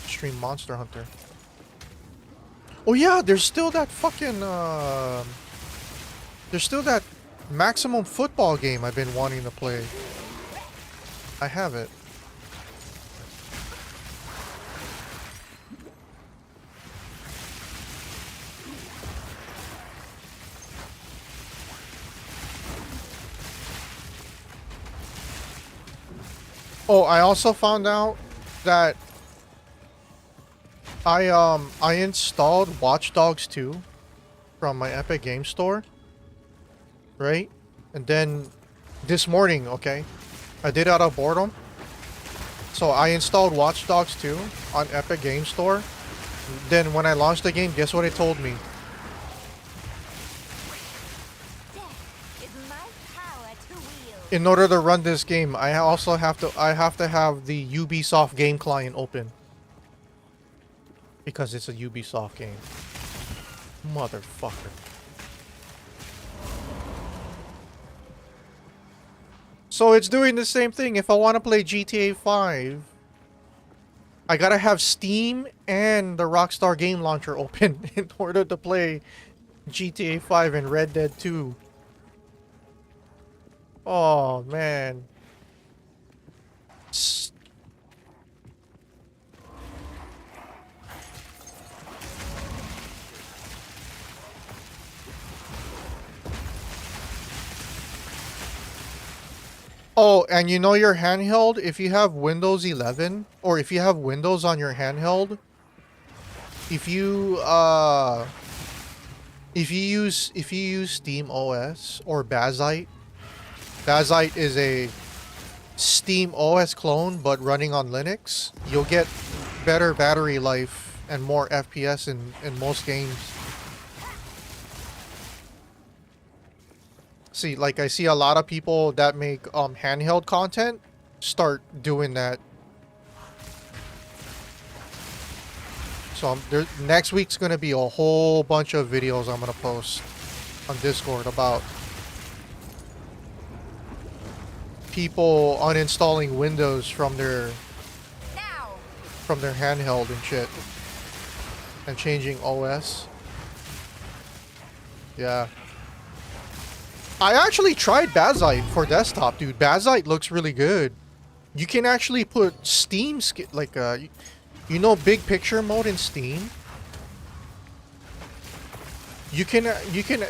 Stream Monster Hunter. Oh yeah, there's still that fucking there's still that maximum football game I've been wanting to play. I have it. Oh, I also found out that I installed Watch Dogs 2 from my Epic Game Store, right? And then this morning, okay, I did it out of boredom. So I installed Watch Dogs 2 on Epic Game Store. Then when I launched the game, guess what it told me? In order to run this game, I have to have the Ubisoft game client open. Because it's a Ubisoft game. Motherfucker. So it's doing the same thing. If I want to play GTA 5, I gotta have Steam and the Rockstar Game Launcher open in order to play GTA 5 and Red Dead 2. Oh, man. Oh, and you know your handheld, if you have Windows 11, or if you have Windows on your handheld, if you use Steam OS or Bazite is a Steam OS clone but running on Linux, you'll get better battery life and more FPS in most games. See, like I see a lot of people that make handheld content start doing that. So next week's gonna be a whole bunch of videos I'm gonna post on Discord about people uninstalling Windows from their handheld and shit, and changing OS. Yeah. I actually tried Bazite for desktop, dude. Bazite looks really good. You can actually put Steam like you know big picture mode in Steam? You can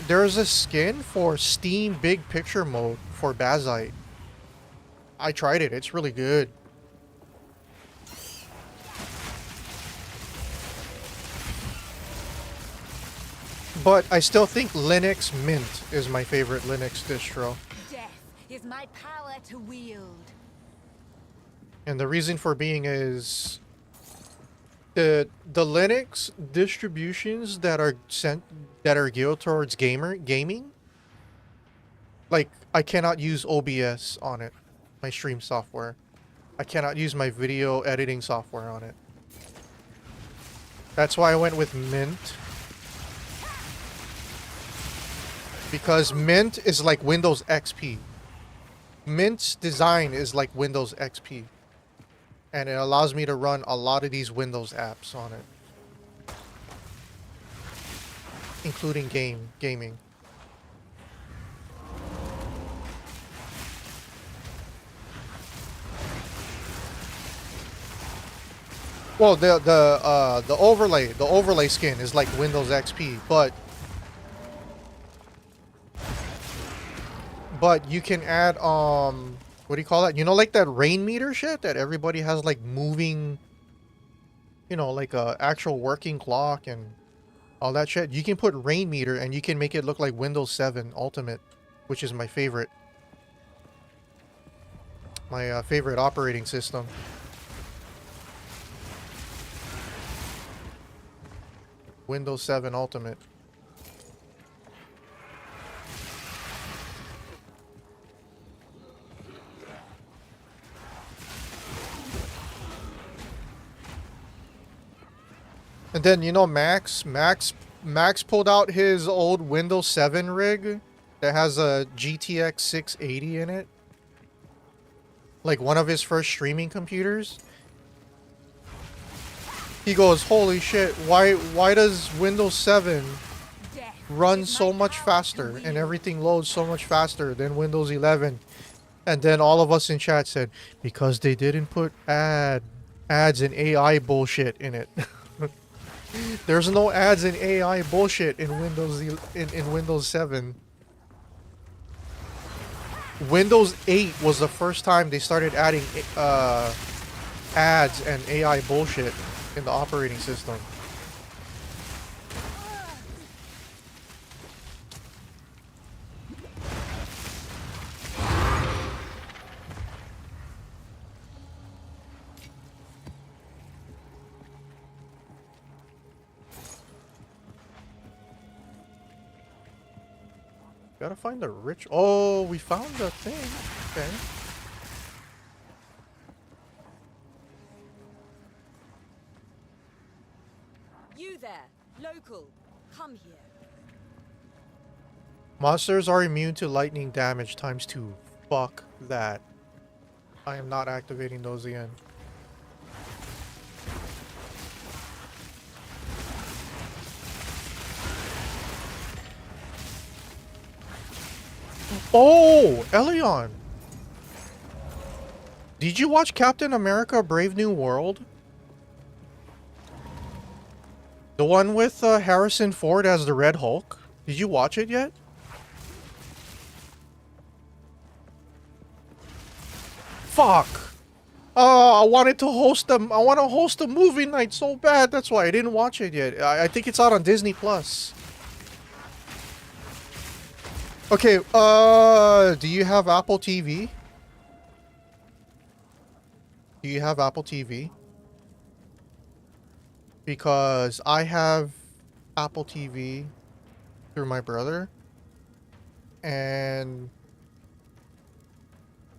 there's a skin for Steam big picture mode for Bazite. I tried it. It's really good. But I still think Linux Mint is my favorite Linux distro. Death is my power to wield. And the reason for being is the Linux distributions that are geared towards gaming, like I cannot use OBS on it, my stream software. I cannot use my video editing software on it. That's why I went with Mint. Because Mint is like Windows XP. Mint's design is like Windows XP. And it allows me to run a lot of these Windows apps on it. Including gaming. Well, the overlay skin is like Windows XP, but you can add what do you call that? You know, like that rain meter shit that everybody has, like moving, you know, like a actual working clock and all that shit. You can put rain meter and you can make it look like Windows 7 Ultimate, which is my favorite. My favorite operating system. Windows 7 Ultimate. And then, you know, Max pulled out his old Windows 7 rig that has a GTX 680 in it. Like one of his first streaming computers. He goes, "Holy shit, why does Windows 7 run so much faster and everything loads so much faster than Windows 11?" And then all of us in chat said, "Because they didn't put ads and AI bullshit in it." There's no ads and AI bullshit in Windows 7. Windows 8 was the first time they started adding ads and AI bullshit in the operating system. Gotta find the rich. Oh, we found the thing. Okay. You there, local, come here. Monsters are immune to lightning damage ×2. Fuck that. I am not activating those again. Oh, Elion. Did you watch Captain America Brave New World? The one with Harrison Ford as the Red Hulk? Did you watch it yet? Fuck. I wanted to host them. I want to host a movie night so bad. That's why I didn't watch it yet. I think it's out on Disney Plus. Okay, do you have Apple TV? Do you have Apple TV? Because I have Apple TV through my brother. And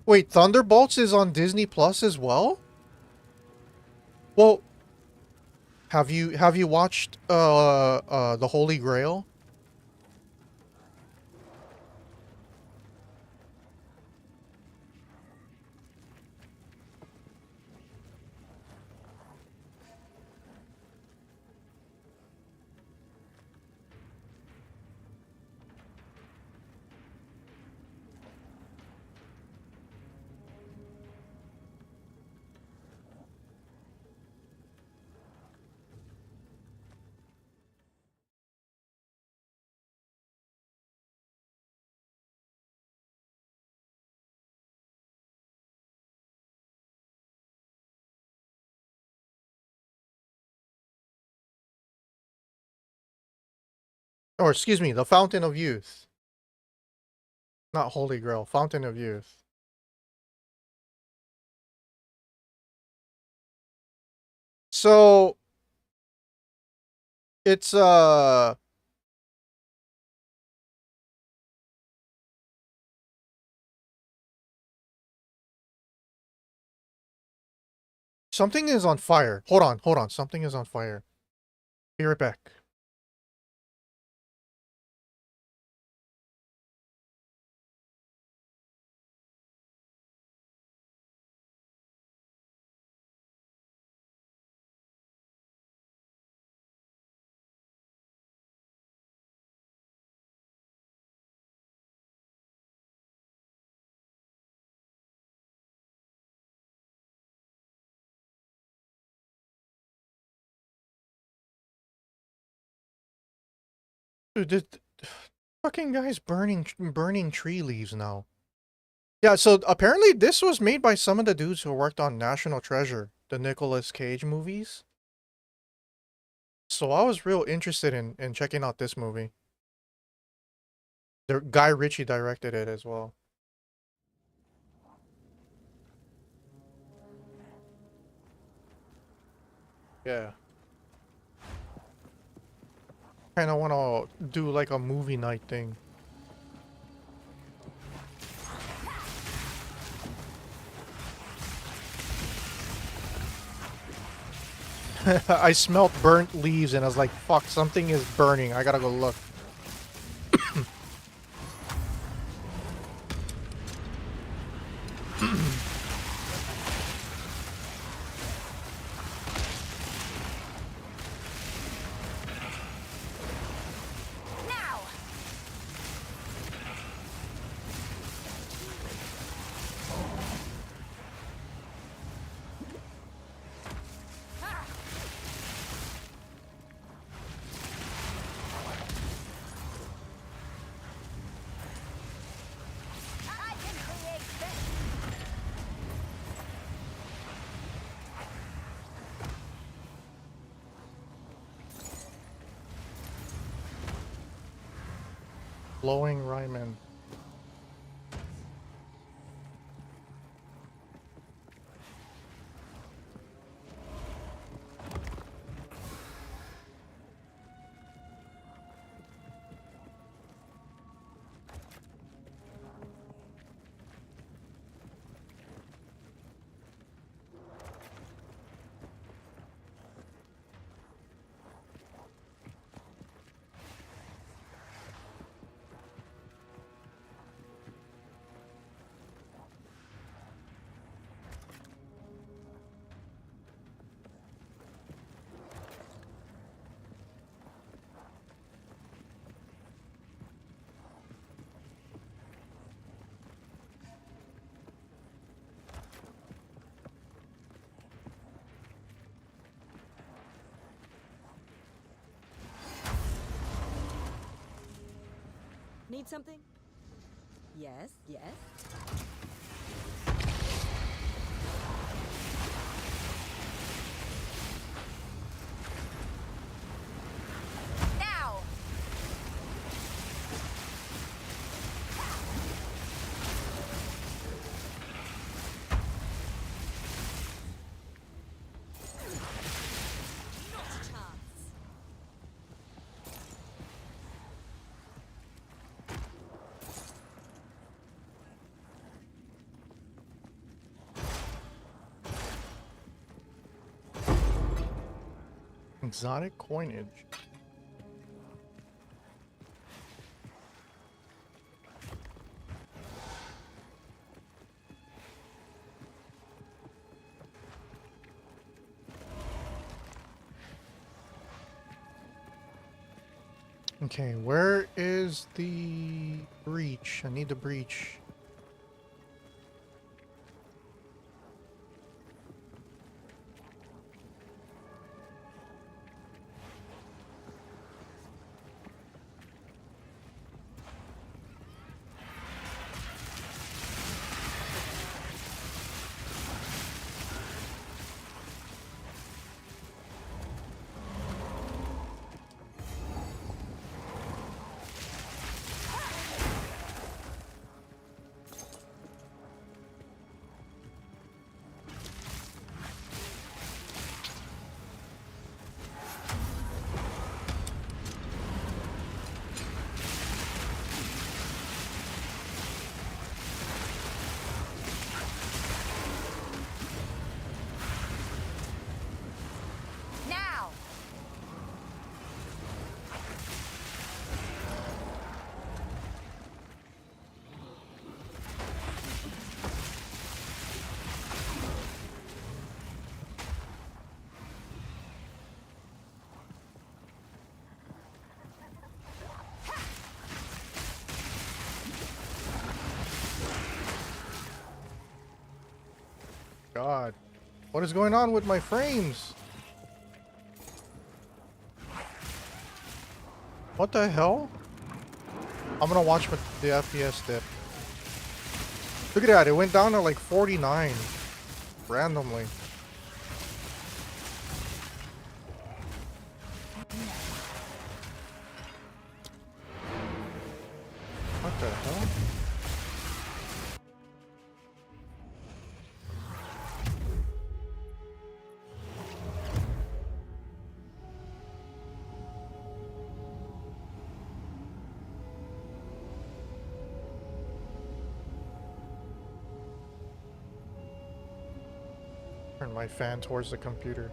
wait, Thunderbolts is on Disney Plus as well? Well, have you watched The Holy Grail? Or excuse me, the Fountain of Youth. Not Holy Grail, Fountain of Youth. So it's something is on fire. Hold on. Something is on fire. Be right back. Dude, this fucking guy's burning tree leaves now. Yeah, so apparently this was made by some of the dudes who worked on National Treasure, the Nicolas Cage movies. So I was real interested in checking out this movie. The Guy Ritchie directed it as well. Yeah. Kind of want to do like a movie night thing. I smelt burnt leaves and I was like, fuck, something is burning. I gotta go look. Now! I can create this! Blowing Ryman. Need something? Yes, yes. Now! Not a chance. Exotic coinage. Okay, where is the breach? I need the breach. god. What is going on with my frames? What the hell? I'm gonna watch the FPS dip. Look at that, it went down to like 49 randomly. What the hell? Turn my fan towards the computer.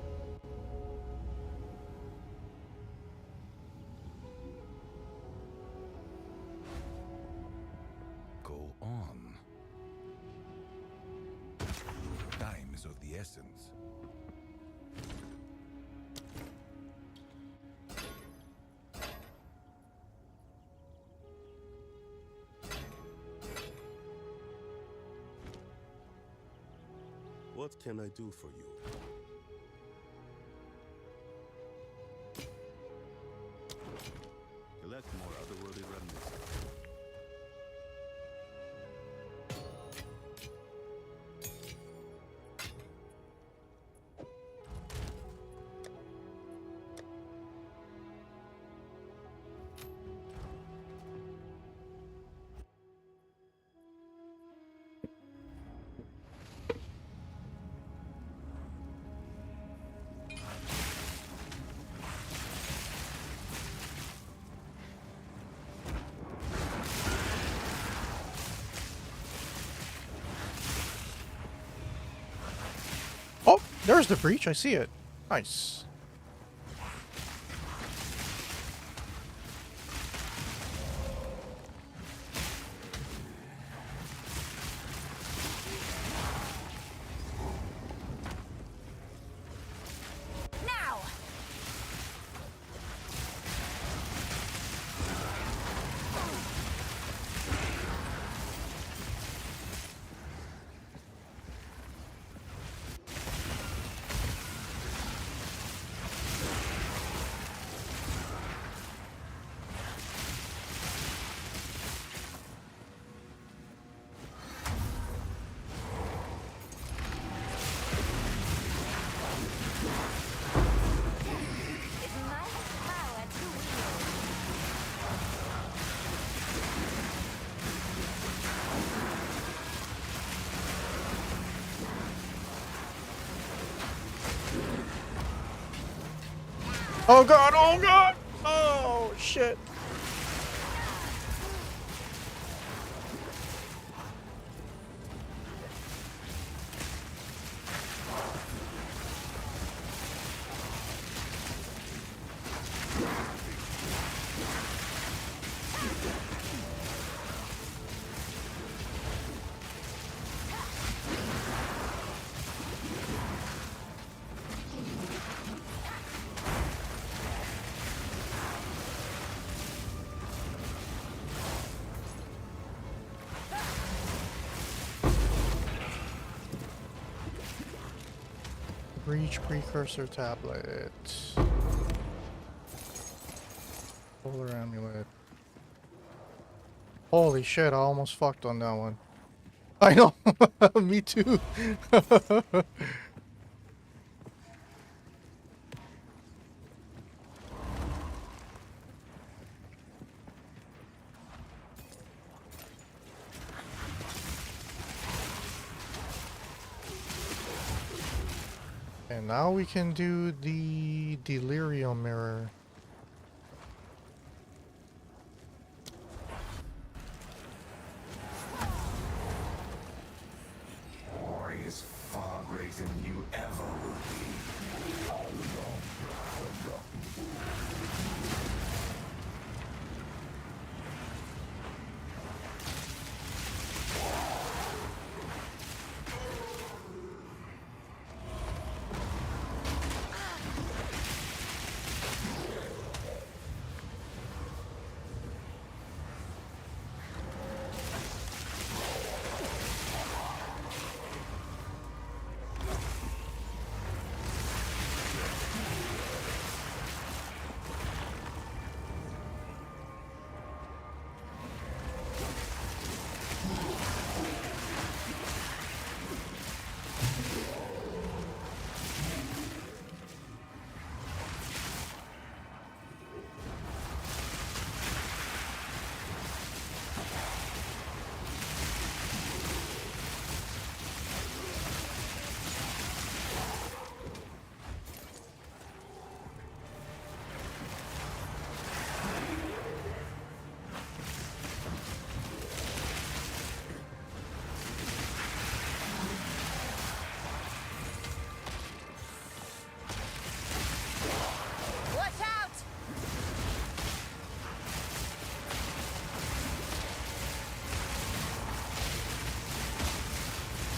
Go on. Time is of the essence. What can I do for you? Collect more otherworldly remnants. Oh, there's the breach. I see it. Nice. Now! Is my power to wield. Oh god, oh god! Oh shit. Breach precursor tablet. Polar amulet. Holy shit, I almost fucked on that one. I know, me too. And now we can do the delirium mirror. Glory is far greater than you ever will be.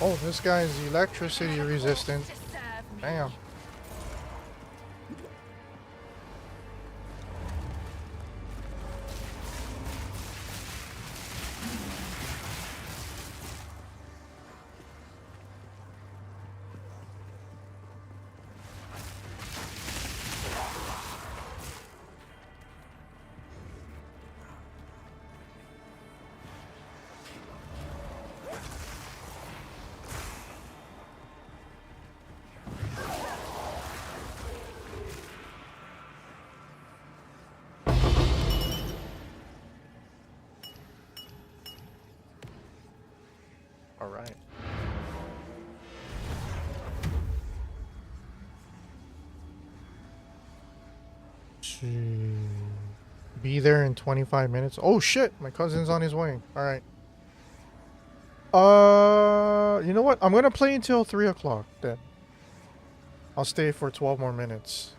Oh, this guy's electricity resistant. Damn. All right. Be there in 25 minutes. Oh shit, my cousin's on his way. All right. You know what? I'm gonna play until 3 o'clock then. I'll stay for 12 more minutes.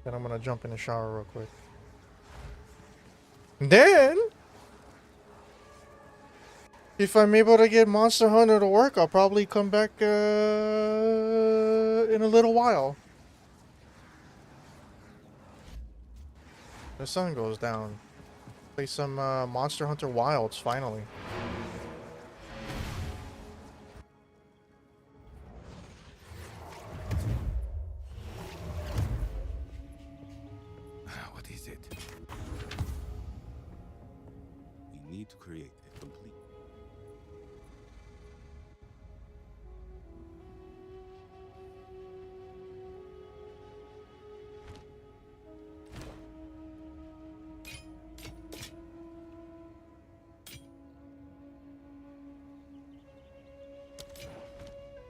Then I'm gonna jump in the shower real quick. Then, if I'm able to get Monster Hunter to work, I'll probably come back in a little while. The sun goes down. Play some Monster Hunter Wilds finally. What is it? We need to create a complete.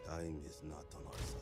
Dying is not on our side.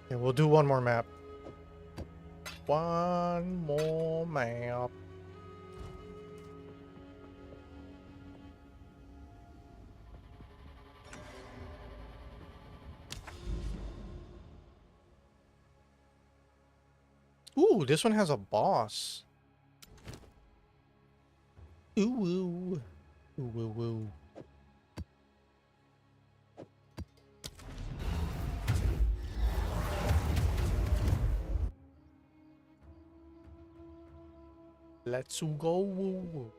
Yeah, we'll do one more map. One more map. Ooh, this one has a boss. Ooh, ooh. Ooh, ooh, ooh. Let's go.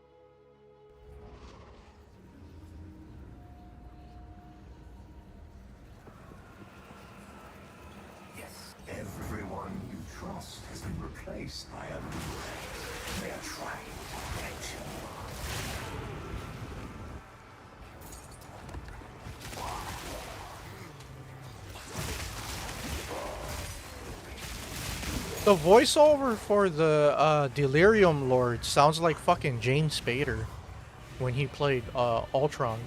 Yes, everyone you trust has been replaced by a new race. They are trying to get you. The voiceover for the Delirium Lord sounds like fucking James Spader when he played Ultron.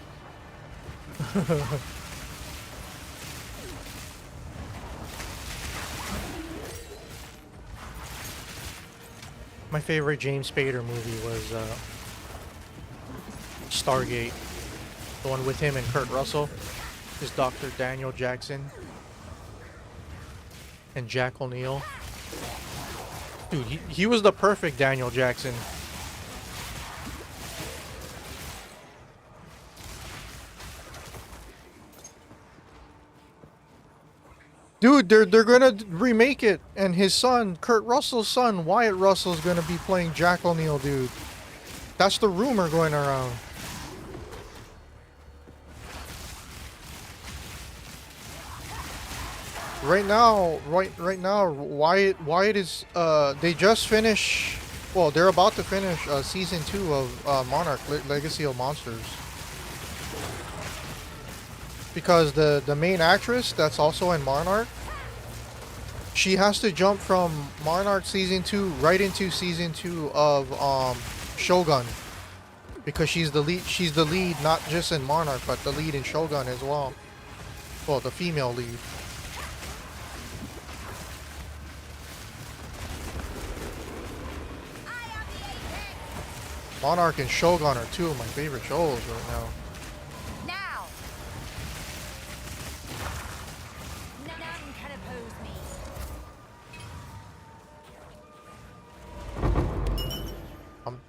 My favorite James Spader movie was Stargate. The one with him and Kurt Russell is Dr. Daniel Jackson and Jack O'Neill. Dude, he was the perfect Daniel Jackson. Dude, they're gonna remake it, and his son, Kurt Russell's son, Wyatt Russell's gonna be playing Jack O'Neill, dude. That's the rumor going around. Right now, Wyatt is they just finished. Well, they're about to finish season 2 of Monarch Legacy of Monsters. because the main actress that's also in Monarch, she has to jump from Monarch season 2 right into season 2 of Shogun, because she's the lead not just in Monarch but the lead in Shogun as well. Well, the female lead. Monarch and Shogun are two of my favorite shows right now. Now! None can oppose me. I'm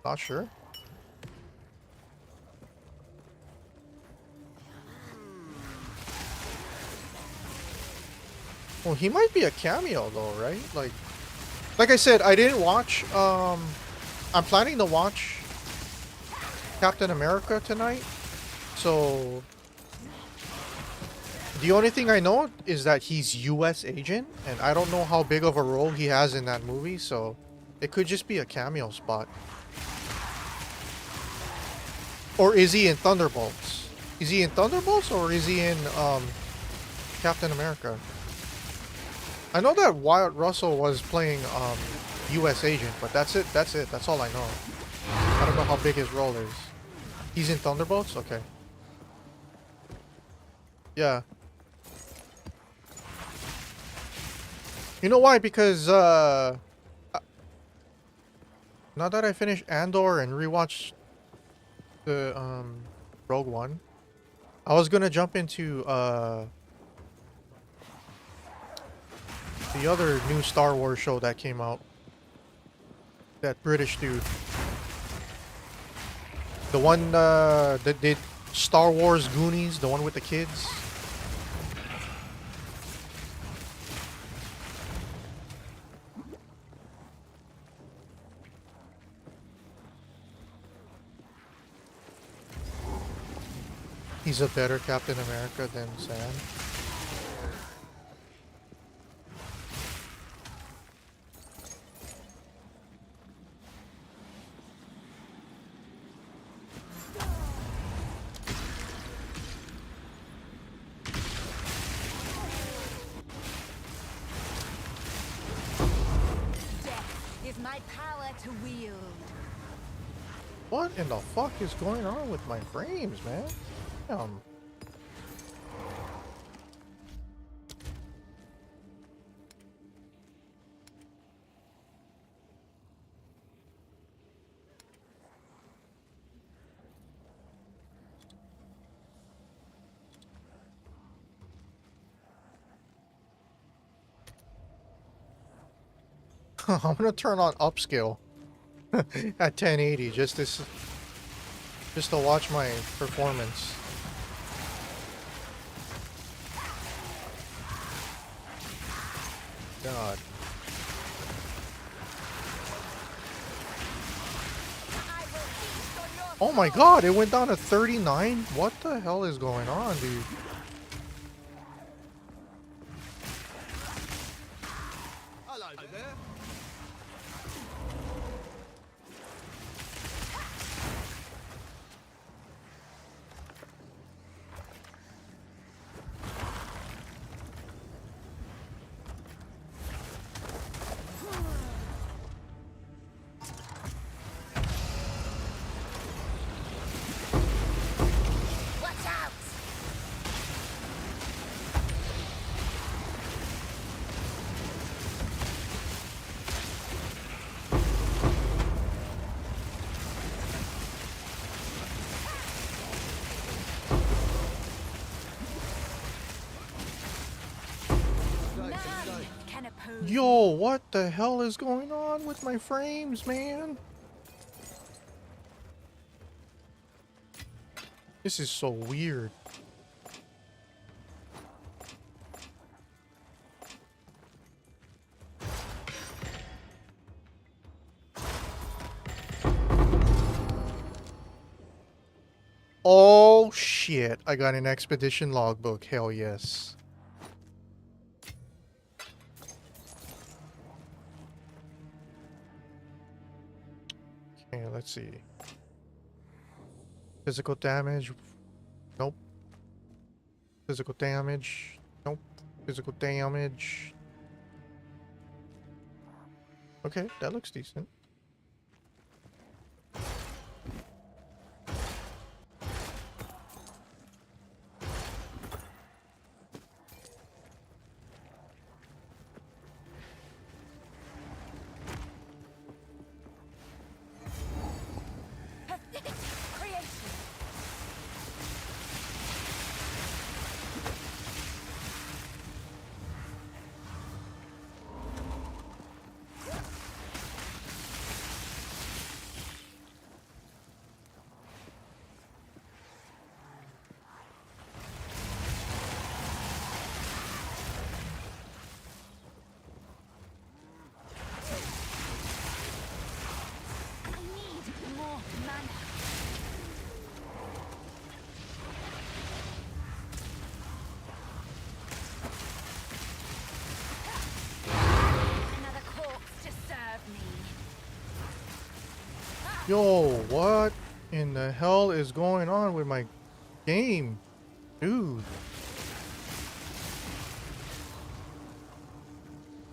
not sure. Well, he might be a cameo though, right? Like I said, I didn't watch I'm planning to watch Captain America tonight. So the only thing I know is that he's US agent, and I don't know how big of a role he has in that movie, so it could just be a cameo spot. Or is he in Thunderbolts? Is he in Thunderbolts or is he in Captain America? I know that Wyatt Russell was playing US agent, but that's it. That's all I know. I don't know how big his role is. He's in Thunderbolts? Okay. Yeah. You know why? Because now that I finished Andor and rewatched the Rogue One, I was gonna jump into the other new Star Wars show that came out. That British dude. The one that did Star Wars Goonies, the one with the kids. He's a better Captain America than Sam. Death is my power to wield. What in the fuck is going on with my frames, man? Damn. I'm gonna turn on upscale at 1080 just to watch my performance. God. Oh my god, it went down to 39? What the hell is going on, dude? Hello there. Watch out! None can oppose. Yo, what the hell is going on with my frames, man? This is so weird. Oh shit, I got an expedition logbook. Hell yes. Okay, let's see. Physical damage. Nope. Physical damage. Nope. Physical damage. Okay, that looks decent. Creation. I need more mana. Another corpse to serve me. Yo, what in the hell is going on with my game? Dude.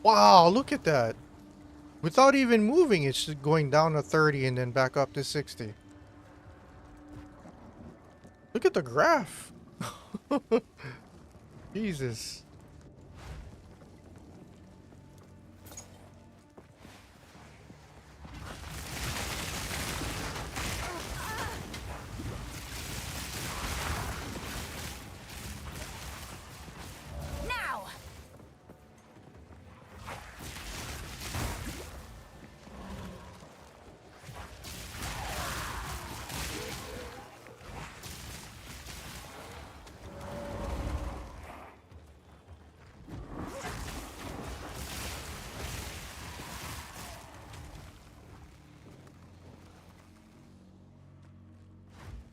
Wow, look at that. Without even moving, it's just going down to 30 and then back up to 60. Look at the graph. Jesus. Now.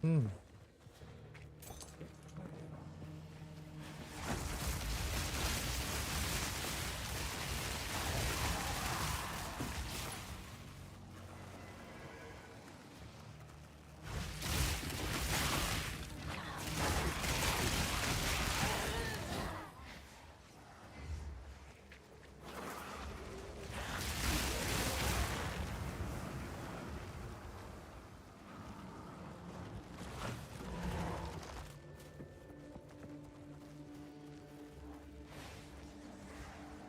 Hmm.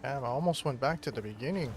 Damn, I almost went back to the beginning.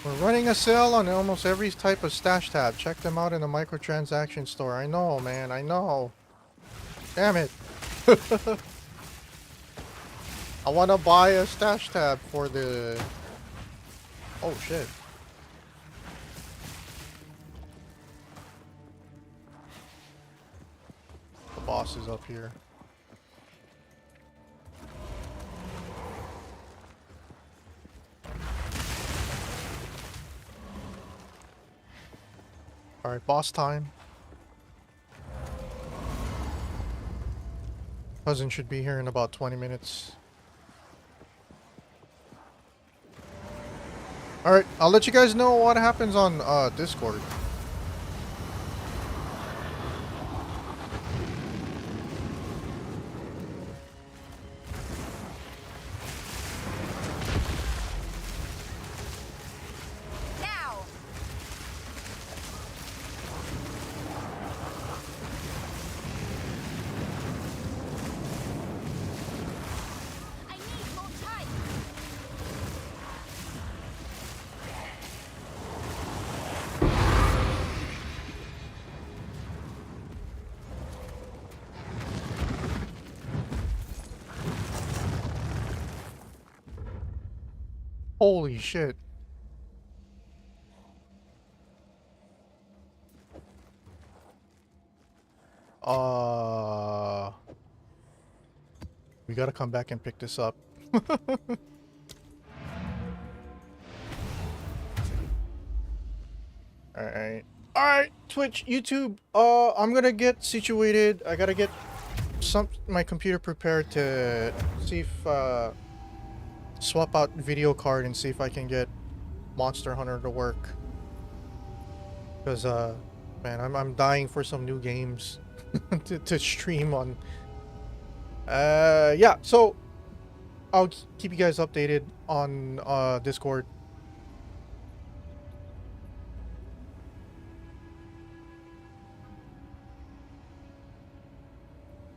We're running a sale on almost every type of stash tab. Check them out in the microtransaction store. I know, man. I know. Damn it. I want to buy a stash tab for the... Oh, shit. The boss is up here. Alright, boss time. Cousin should be here in about 20 minutes. Alright, I'll let you guys know what happens on Discord. Now. I need more time. Holy shit. We gotta come back and pick this up. Alright. Alright, Twitch, YouTube, I'm gonna get situated. I gotta get my computer prepared to see if, swap out video card and see if I can get Monster Hunter to work. Because, man, I'm dying for some new games to stream on. Yeah, so I'll keep you guys updated on Discord